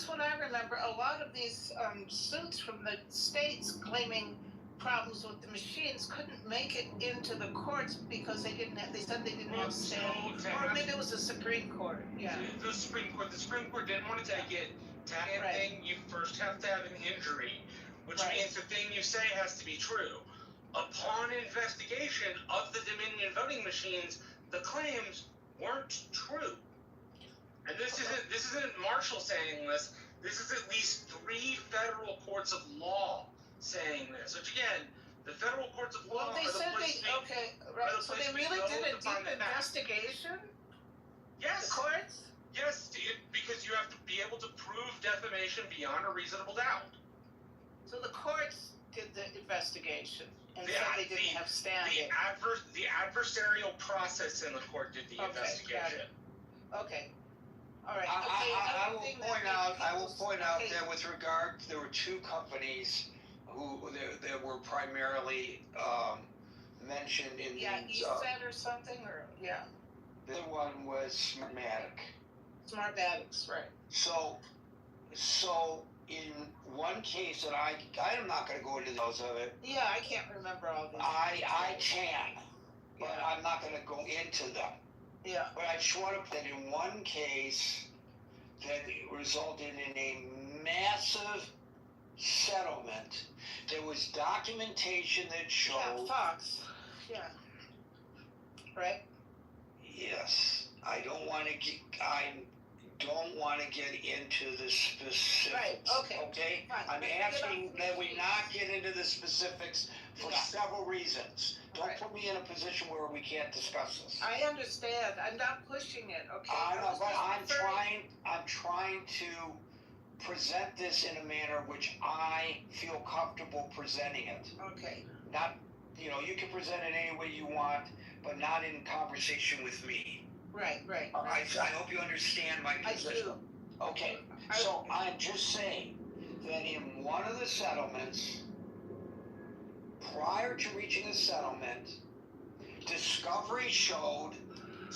what I remember. A lot of these suits from the states claiming problems with the machines couldn't make it into the courts because they said they didn't have standing. Or maybe it was the Supreme Court, yeah. The Supreme Court didn't want to take it. To have anything, you first have to have an injury, which means the thing you say has to be true. Upon investigation of the Dominion voting machines, the claims weren't true. And this isn't Marshall saying this. This is at least 3 federal courts of law saying this. Which again, the federal courts of law. Well, they said so they really did a deep investigation. Yes. The courts. Yes, because you have to be able to prove defamation beyond a reasonable doubt. So the courts did the investigation and said they didn't have standing. The adversarial process in the court did the investigation. Okay. All right. I will point out that with regard, there were 2 companies who that were primarily mentioned in the these. or something, or The other one was Smartmatic. Smartmatics, right? So in one case that I'm not going to go into those of it. Yeah, I can't remember all these. I can, but I'm not going to go into them. Yeah. But I just want to put that in one case that resulted in a massive settlement. There was documentation that showed. Yeah, Fox. Yeah. Right. Yes, I don't want to get into the specifics. Right. Okay. Okay. Fine. I'm asking that we not get into the specifics for several reasons. Don't put me in a position where we can't discuss this. I understand. I'm not pushing it. Okay. I know, but I'm trying to present this in a manner which I feel comfortable presenting it. Okay. Not, you can present it any way you want, but not in conversation with me. Right. I hope you understand my position. I do. Okay, so I'm just saying that in one of the settlements, prior to reaching a settlement, discovery showed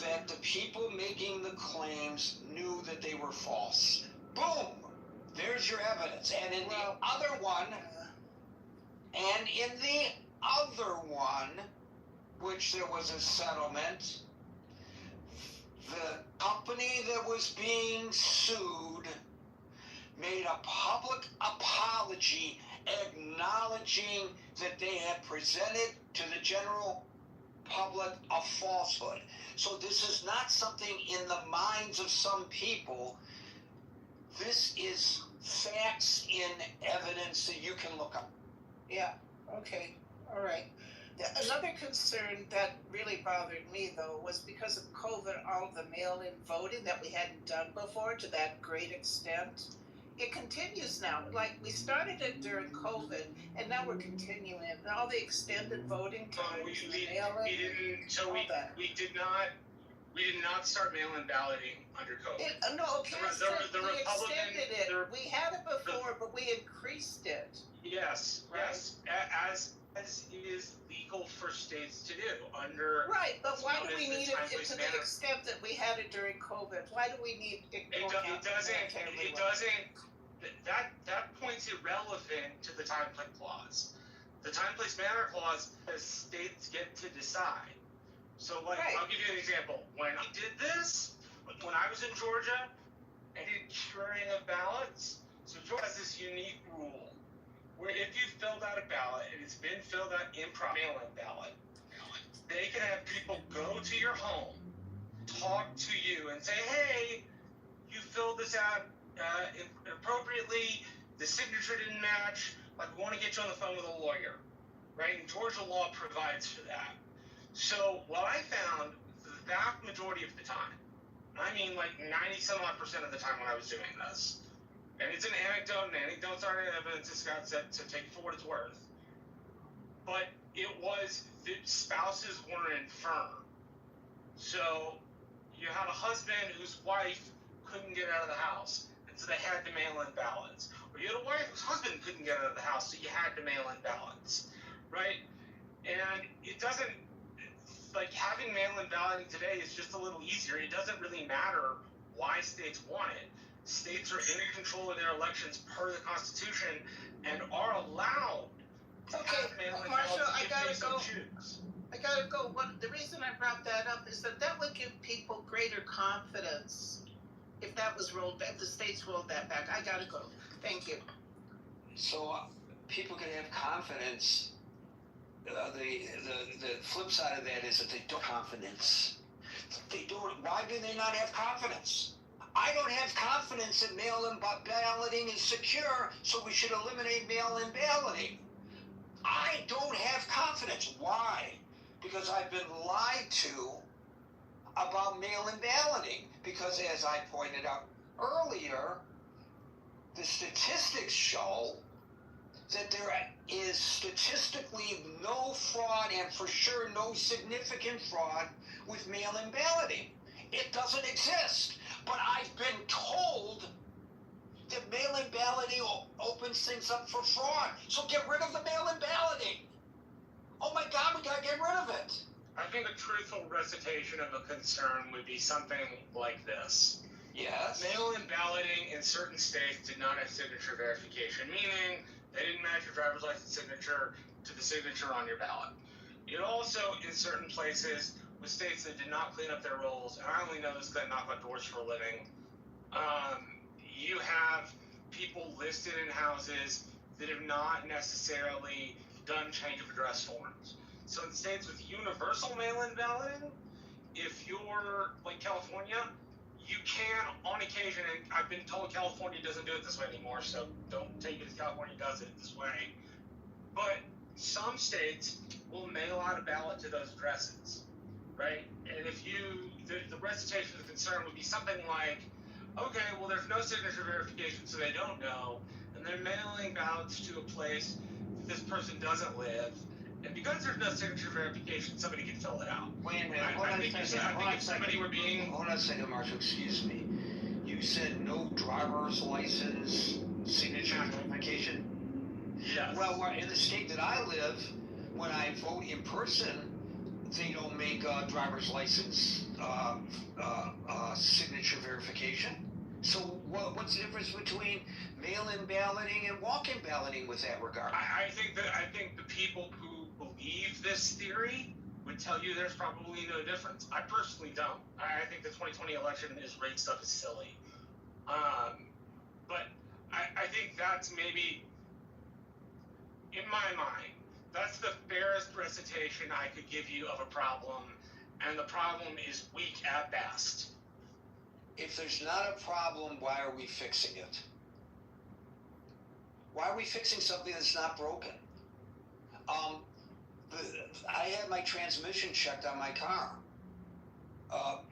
that the people making the claims knew that they were false. Boom! There's your evidence. And in the other one, which there was a settlement, the company that was being sued made a public apology acknowledging that they had presented to the general public a falsehood. So this is not something in the minds of some people. This is facts in evidence that you can look up. Yeah, okay, all right. Another concern that really bothered me, though, was because of COVID, all the mail-in voting that we hadn't done before to that great extent. It continues now. Like, we started it during COVID, and now we're continuing it. And all the extended voting times, mail-in, we did not start mail-in balloting under COVID. No, okay, we extended it. The, we had it before, but we increased it. Yes, right? Yes, as is legal for states to do under. Right, but why do we need it to the extent that we had it during COVID? Why do we need it? It doesn't. That point's irrelevant to the time place clause. The time place manner clause says states get to decide. So, I'll give you an example. When I did this, when I was in Georgia, I did curing of ballots. So Georgia has this unique rule where if you filled out a ballot and it's been filled out improper mail-in ballot, they can have people go to your home, talk to you, and say, hey, you filled this out inappropriately, the signature didn't match, we want to get you on the phone with a lawyer, right? And Georgia law provides for that. So what I found, the vast majority of the time, I mean 90-some-odd% of the time when I was doing this, and it's an anecdote, and anecdotes aren't evidence, as Scott said, to take it for what it's worth, but it was that spouses were infirm. So you had a husband whose wife couldn't get out of the house, and so they had to mail in ballots. Or you had a wife whose husband couldn't get out of the house, so you had to mail in ballots, right? And it doesn't, having mail-in balloting today is just a little easier. It doesn't really matter why states want it. States are in control of their elections per the Constitution and are allowed to have mail-in go. I gotta go. The reason I brought that up is that would give people greater confidence if that was rolled back, if the states rolled that back. I gotta go. Thank you. So people can have confidence. The flip side of that is that they don't have confidence. They don't. Why do they not have confidence? I don't have confidence that mail-in balloting is secure, so we should eliminate mail-in balloting. I don't have confidence. Why? Because I've been lied to about mail-in balloting. Because as I pointed out earlier, the statistics show that there is statistically no fraud and for sure no significant fraud with mail-in balloting. It doesn't exist. But I've been told that mail-in balloting opens things up for fraud. So get rid of the mail-in balloting. Oh my God, we gotta get rid of it. I think a truthful recitation of a concern would be something like this. Yes. Mail-in balloting in certain states did not have signature verification, meaning they didn't match your driver's license signature to the signature on your ballot. It also, in certain places, with states that did not clean up their rolls, and I only know this because I knock on doors for a living, you have people listed in houses that have not necessarily done change of address forms. So in states with universal mail-in balloting, if you're like California, you can, on occasion, and I've been told California doesn't do it this way anymore, so don't take it as California does it this way, but some states will mail out a ballot to those addresses, right? And if the recitation of the concern would be something like, okay, well, there's no signature verification, so they don't know, and they're mailing ballots to a place that this person doesn't live, and because there's no signature verification, somebody can fill it out. Wait a minute, hold on a second, Marshall, excuse me. You said no driver's license signature verification? Yes. Well, in the state that I live, when I vote in person, they don't make driver's license signature verification. So what's the difference between mail-in balloting and walk-in balloting with that regard? I think the people who believe this theory would tell you there's probably no difference. I personally don't. I think the 2020 election rate stuff is silly. But I think that's maybe, in my mind, that's the fairest recitation I could give you of a problem, and the problem is weak at best. If there's not a problem, why are we fixing it? Why are we fixing something that's not broken? I had my transmission checked on my car.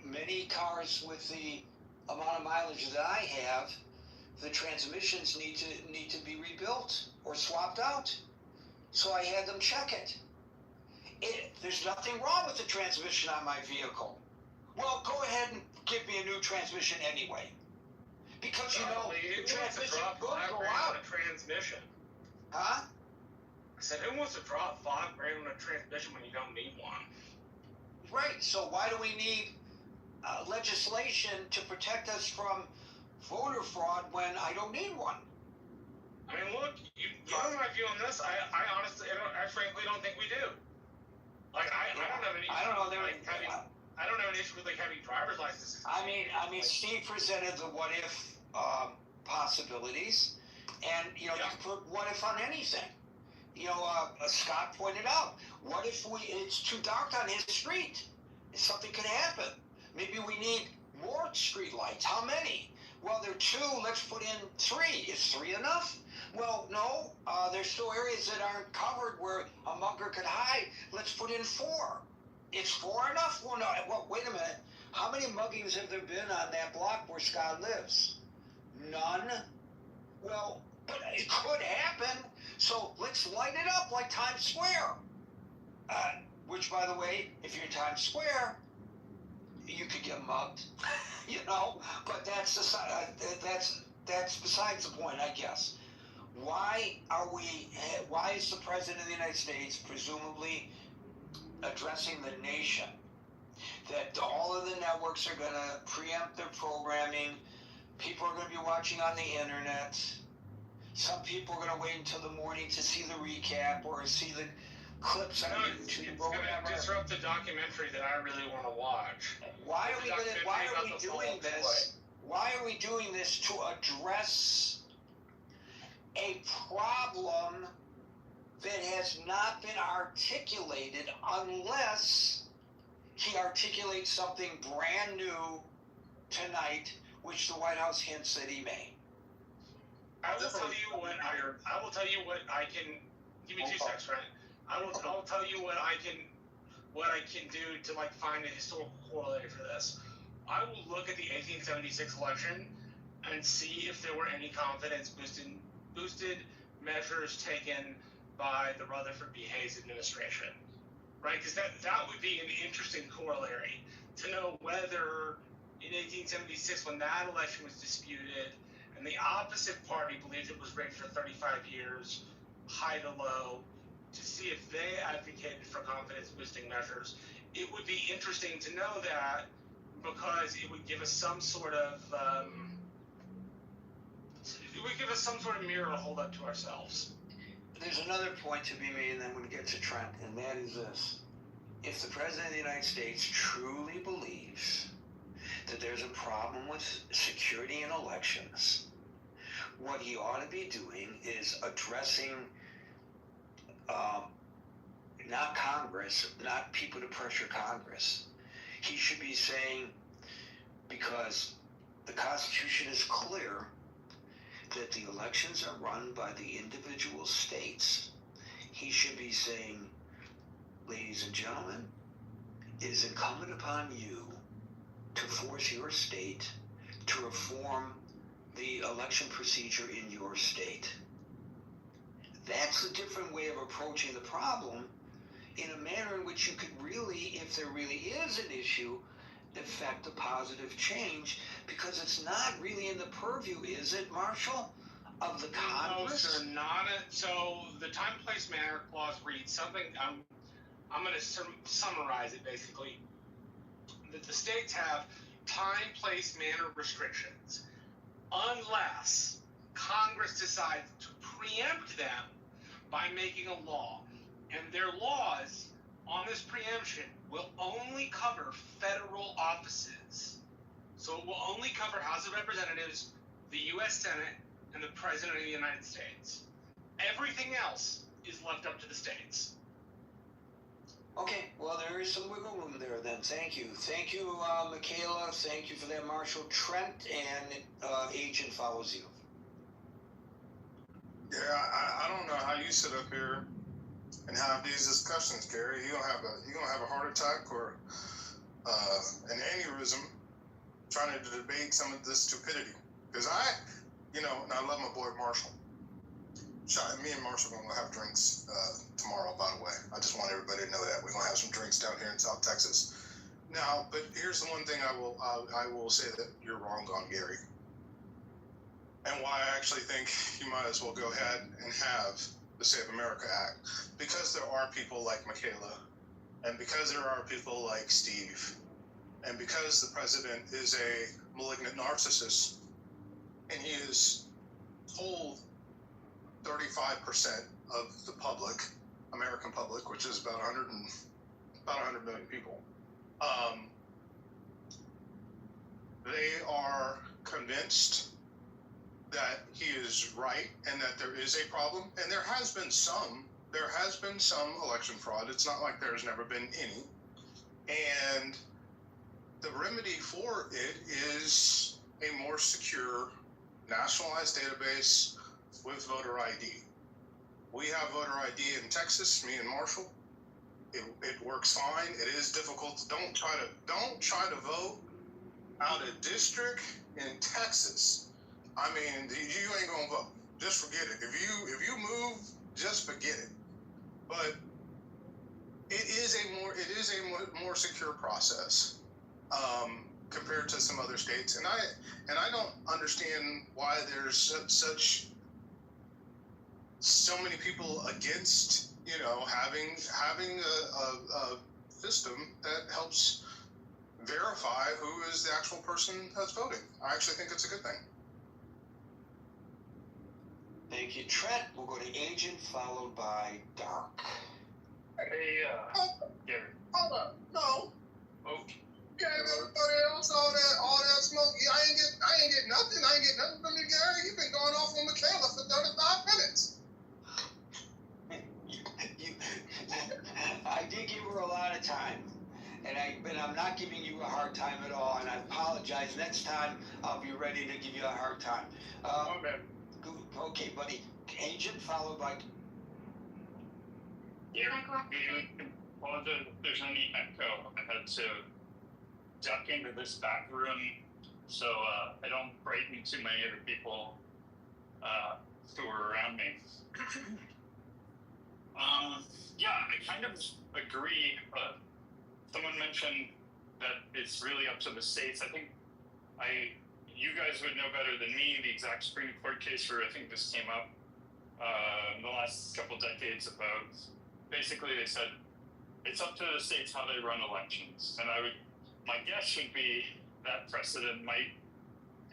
Many cars with the amount of mileage that I have, the transmissions need to be rebuilt or swapped out. So I had them check it. There's nothing wrong with the transmission on my vehicle. Well, go ahead and give me a new transmission anyway. Because the transmission could go out. A transmission. Huh? I said, who wants to drop $5,000 on a transmission when you don't need one? Right. So why do we need legislation to protect us from voter fraud when I don't need one? I mean, look, you know my view on this. I honestly, I frankly don't think we do. Like, I don't have an issue. I don't have an issue with like having driver's licenses. I mean, Steve presented the what if possibilities, and you can put what if on anything. Scott pointed out, what if it's too dark on his street? Something could happen. Maybe we need more street lights. How many? Well, there are 2. Let's put in 3. Is 3 enough? Well, no. There's still areas that aren't covered where a mugger could hide. Let's put in 4. Is 4 enough? Well, no. Well, wait a minute. How many muggings have there been on that block where Scott lives? None. Well, but it could happen. So let's light it up like Times Square. Which, by the way, if you're in Times Square, you could get mugged, But that's besides the point, I guess. Why is the President of the United States presumably addressing the nation that all of the networks are going to preempt their programming? People are going to be watching on the internet. Some people are going to wait until the morning to see the recap or see clips on YouTube It's or going to whatever. disrupt the documentary that I really want to watch. Why are The we documentary about the fall doing of this? Why are we doing this to address a problem that has not been articulated unless he articulates something brand new tonight, which the White House hints that he may? I will tell you what I can. Give me 2 seconds, right? I'll tell you what I can do to like find a historical corollary for this. I will look at the 1876 election and see if there were any confidence boosted measures taken by the Rutherford B. Hayes administration, right? Because that would be an interesting corollary to know whether in 1876, when that election was disputed and the opposite party believed it was rigged for 35 years, high to low, to see if they advocated for confidence boosting measures. It would be interesting to know that, because it would give us some sort of mirror to hold up to ourselves. There's another point to be made, and then I'm going to get to Trent, and that is this. If the President of the United States truly believes that there's a problem with security in elections, what he ought to be doing is addressing not Congress, not people to pressure Congress. He should be saying, because the Constitution is clear that the elections are run by the individual states, he should be saying, ladies and gentlemen, it is incumbent upon you to force your state to reform the election procedure in your state. That's a different way of approaching the problem, in a manner in which you could really, if there really is an issue, effect a positive change, because it's not really in the purview, is it, Marshall, of the Congress? No, sir, so the time, place, manner clause reads something. I'm going to summarize it basically. That the states have time, place, manner restrictions, unless Congress decides to preempt them by making a law. And their laws on this preemption will only cover federal offices. So it will only cover House of Representatives, the U.S. Senate, and the President of the United States. Everything else is left up to the states. Okay, well, there is some wiggle room there then. Thank you. Thank you, Michaela. Thank you for that, Marshall. Trent, and Agent follows you. Yeah, I don't know how you sit up here and have these discussions, Gary. You gonna have a heart attack or an aneurysm trying to debate some of this stupidity. Because and I love my boy Marshall. Me and Marshall are gonna have drinks tomorrow, by the way. I just want everybody to know that we're gonna have some drinks down here in South Texas. Now, but here's the one thing I will say that you're wrong on, Gary, and why I actually think you might as well go ahead and have the Save America Act, because there are people like Michaela, and because there are people like Steve, and because the president is a malignant narcissist, and he is told 35% of the public, American public, which is about 100 million people, they are convinced that he is right and that there is a problem, and there has been some election fraud. It's not like there's never been any, and the remedy for it is a more secure nationalized database with voter ID. We have voter ID in Texas, me and Marshall. It works fine. It is difficult. Don't try to vote out of district in Texas. I mean, you ain't gonna vote. Just forget it. If you move, just forget it. But it is a more secure process compared to some other states, and I don't understand why there's so many people against having a system that helps verify who is the actual person that's voting. I actually think it's a good thing. Thank you, Trent. We'll go to Agent, followed by Doc. Hey, Gary. Hold up. No. Oh. Gave everybody else all that smoke. I ain't get nothing. I ain't get nothing from you, Gary. You've been going off on Michaela for 35 minutes. I did give her a lot of time, but I'm not giving you a hard time at all, and I apologize. Next time, I'll be ready to give you a hard time. Okay, buddy. Agent followed by. Yeah. Apologize if there's any echo. I had to duck into this back room so I don't frighten too many of the people who are around me. Yeah, I kind of agree, but someone mentioned that it's really up to the states. I think you guys would know better than me the exact Supreme Court case where I think this came up in the last couple decades about, basically they said, it's up to the states how they run elections. And my guess would be that precedent might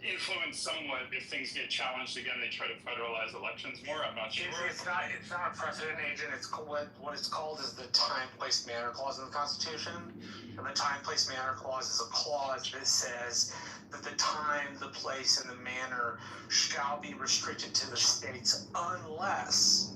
influence somewhat if things get challenged again. They try to federalize elections more. I'm not sure. It's not a precedent agent. It's what it's called is the time, place, manner clause in the Constitution. And the time, place, manner clause is a clause that says that the time, the place, and the manner shall be restricted to the states unless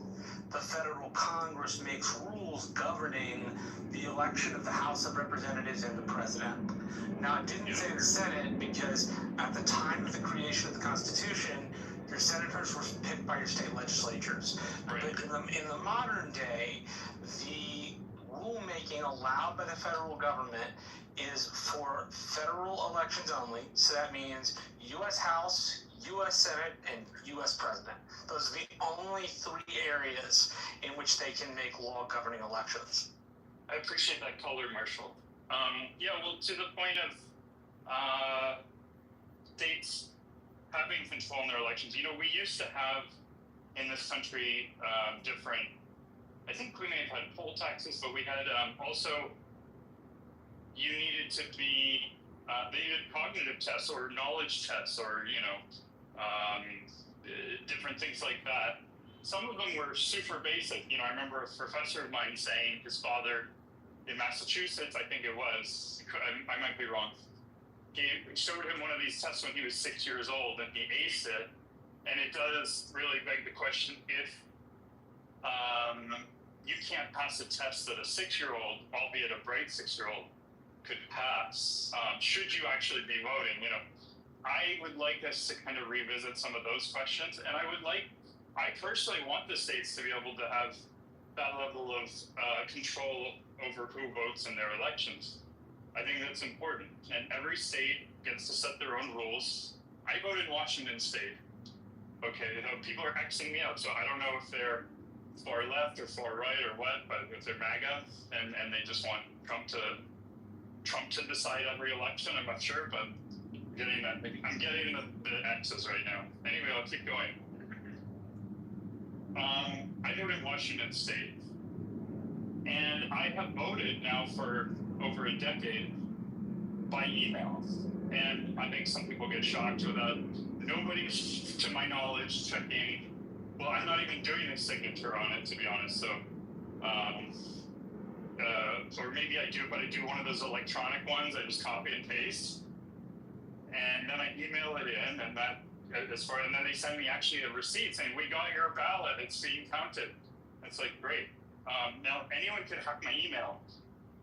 the federal Congress makes rules governing the election of the House of Representatives and the President. Now, it didn't say the Senate because at the time of the creation of the Constitution, your senators were picked by your state legislatures. Right. But in the modern day, the rulemaking allowed by the federal government is for federal elections only. So that means U.S. House, U.S. Senate, and U.S. President. Those are the only three areas in which they can make law governing elections. I appreciate that color, Marshall. Yeah, well, to the point of states having control in their elections, we used to have in this country different, I think we may have had poll taxes, but we had also, you needed to be, they needed cognitive tests or knowledge tests or, different things like that. Some of them were super basic. I remember a professor of mine saying his father in Massachusetts, I think it was, I might be wrong, showed him one of these tests when he was 6 years old and he aced it. And it does really beg the question if you can't pass a test that a 6-year-old, albeit a bright 6-year-old, could pass, should you actually be voting? I would like us to kind of revisit some of those questions, and I personally want the states to be able to have that level of control over who votes in their elections. I think that's important, and every state gets to set their own rules. I voted in Washington State. Okay, people are Xing me out, so I don't know if they're far left or far right or what, but if they're MAGA and they just want Trump to decide every election, I'm not sure, but I'm getting the X's right now. Anyway, I'll keep going. I voted in Washington State, and I have voted now for over a decade by email. And I think some people get shocked without nobody's, to my knowledge, checking. Well, I'm not even doing a signature on it, to be honest. So, or maybe I do, but I do one of those electronic ones. I just copy and paste, and then I email it in, and and then they send me actually a receipt saying, we got your ballot, it's being counted. It's like, great. Now, anyone could hack my email,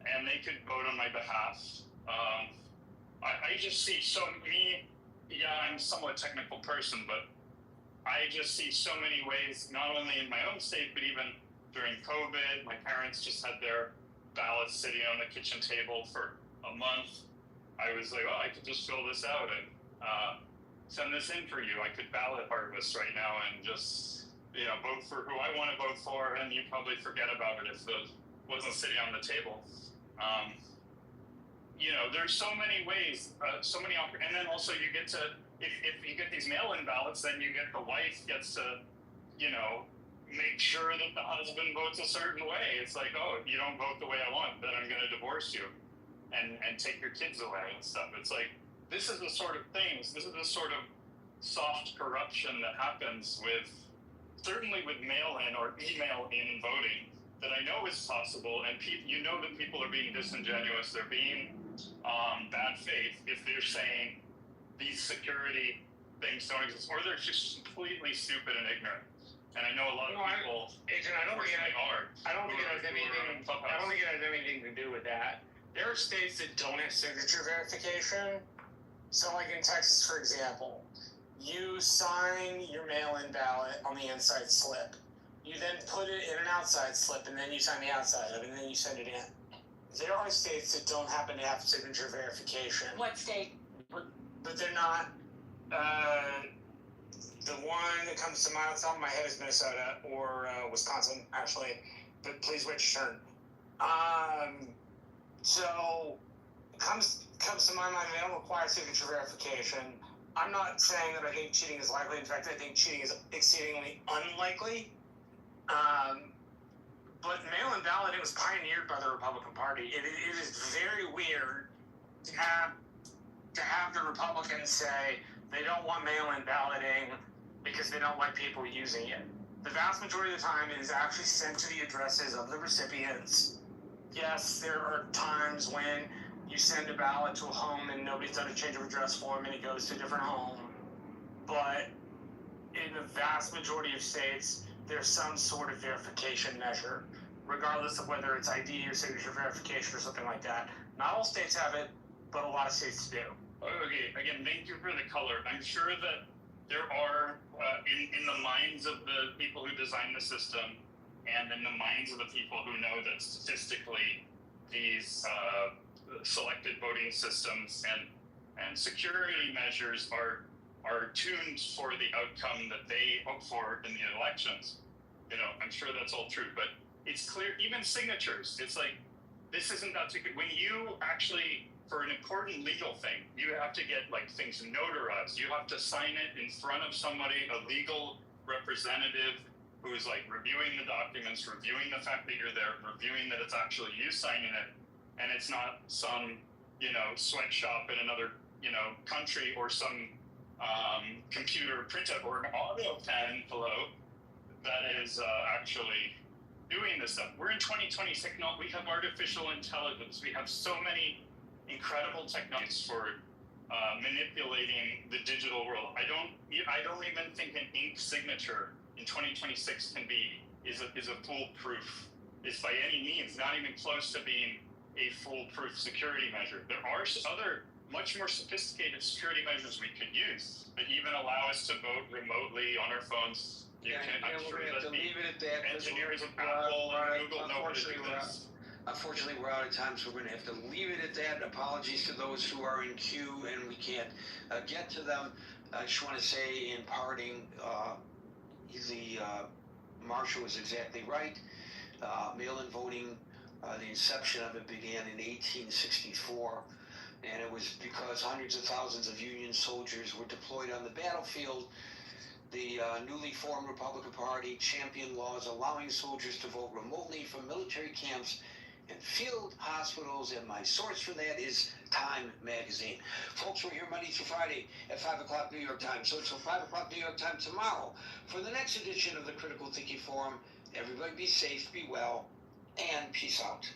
and they could vote on my behalf. I just see I'm a somewhat technical person, but I just see so many ways, not only in my own state, but even during COVID, my parents just had their ballots sitting on the kitchen table for a month. I was like, I could just fill this out and send this in for you. I could ballot harvest right now and just, vote for who I want to vote for, and you probably forget about it if it wasn't sitting on the table. There's so many ways, and then also you get to, if you get these mail-in ballots, then the wife gets to, make sure that the husband votes a certain way. It's like, you don't vote the way I want, then I'm going to divorce you and take your kids away and stuff. It's like, this is the sort of things, this is the sort of soft corruption that happens certainly with mail-in or email-in voting that I know is possible, and you know that people are being disingenuous, they're being bad faith if they're saying these security things don't exist, or they're just completely stupid and ignorant. And I know a lot of people. Agent, I don't think it has anything to do with that. There are states that don't have signature verification. So, like in Texas, for example, you sign your mail-in ballot on the inside slip. You then put it in an outside slip, and then you sign the outside of it, and then you send it in. There are states that don't happen to have signature verification. What state? But they're not. The one that comes to mind off the top of my head is Minnesota or Wisconsin, actually. But please wait your turn. So comes to my mind, they don't require signature verification. I'm not saying that I think cheating is likely. In fact, I think cheating is exceedingly unlikely. But mail-in balloting was pioneered by the Republican Party. It is very weird to have the Republicans say they don't want mail-in balloting because they don't like people using it. The vast majority of the time, it is actually sent to the addresses of the recipients. Yes, there are times when you send a ballot to a home and nobody's done a change of address form and it goes to a different home. But in the vast majority of states, there's some sort of verification measure, regardless of whether it's ID or signature verification or something like that. Not all states have it, but a lot of states do. Okay, again, thank you for the color. I'm sure that there are, in the minds of the people who design the system and in the minds of the people who know that statistically these selected voting systems and security measures are tuned for the outcome that they hope for in the elections. You know, I'm sure that's all true, but it's clear, even signatures, it's like, this isn't that too good. When you actually, for an important legal thing, you have to get like things notarized. You have to sign it in front of somebody, a legal representative who's like reviewing the documents, reviewing the fact that you're there, reviewing that it's actually you signing it, and it's not some, you know, sweatshop in another, you know, country or some computer printout or an auto pen below that is actually doing this stuff. We're in 2026. No, we have artificial intelligence. We have so many incredible technologies for manipulating the digital world. I don't even think an ink signature in 2026 is a foolproof. It's by any means not even close to being a foolproof security measure. There are other much more sophisticated security measures we could use that even allow us to vote remotely on our phones. I'm sure that the engineers of Apple and Google know how to do this. Unfortunately, we're out of time, so we're going to have to leave it at that. Apologies to those who are in queue and we can't get to them. I just want to say in parting, the Marshall was exactly right. Mail-in voting, the inception of it began in 1864, and it was because hundreds of thousands of Union soldiers were deployed on the battlefield. The newly formed Republican Party championed laws allowing soldiers to vote remotely from military camps and field hospitals, and my source for that is Time magazine. Folks, we're here Monday through Friday at 5 o'clock New York time. So until 5 o'clock New York time tomorrow for the next edition of the Critical Thinking Forum. Everybody be safe, be well, and peace out.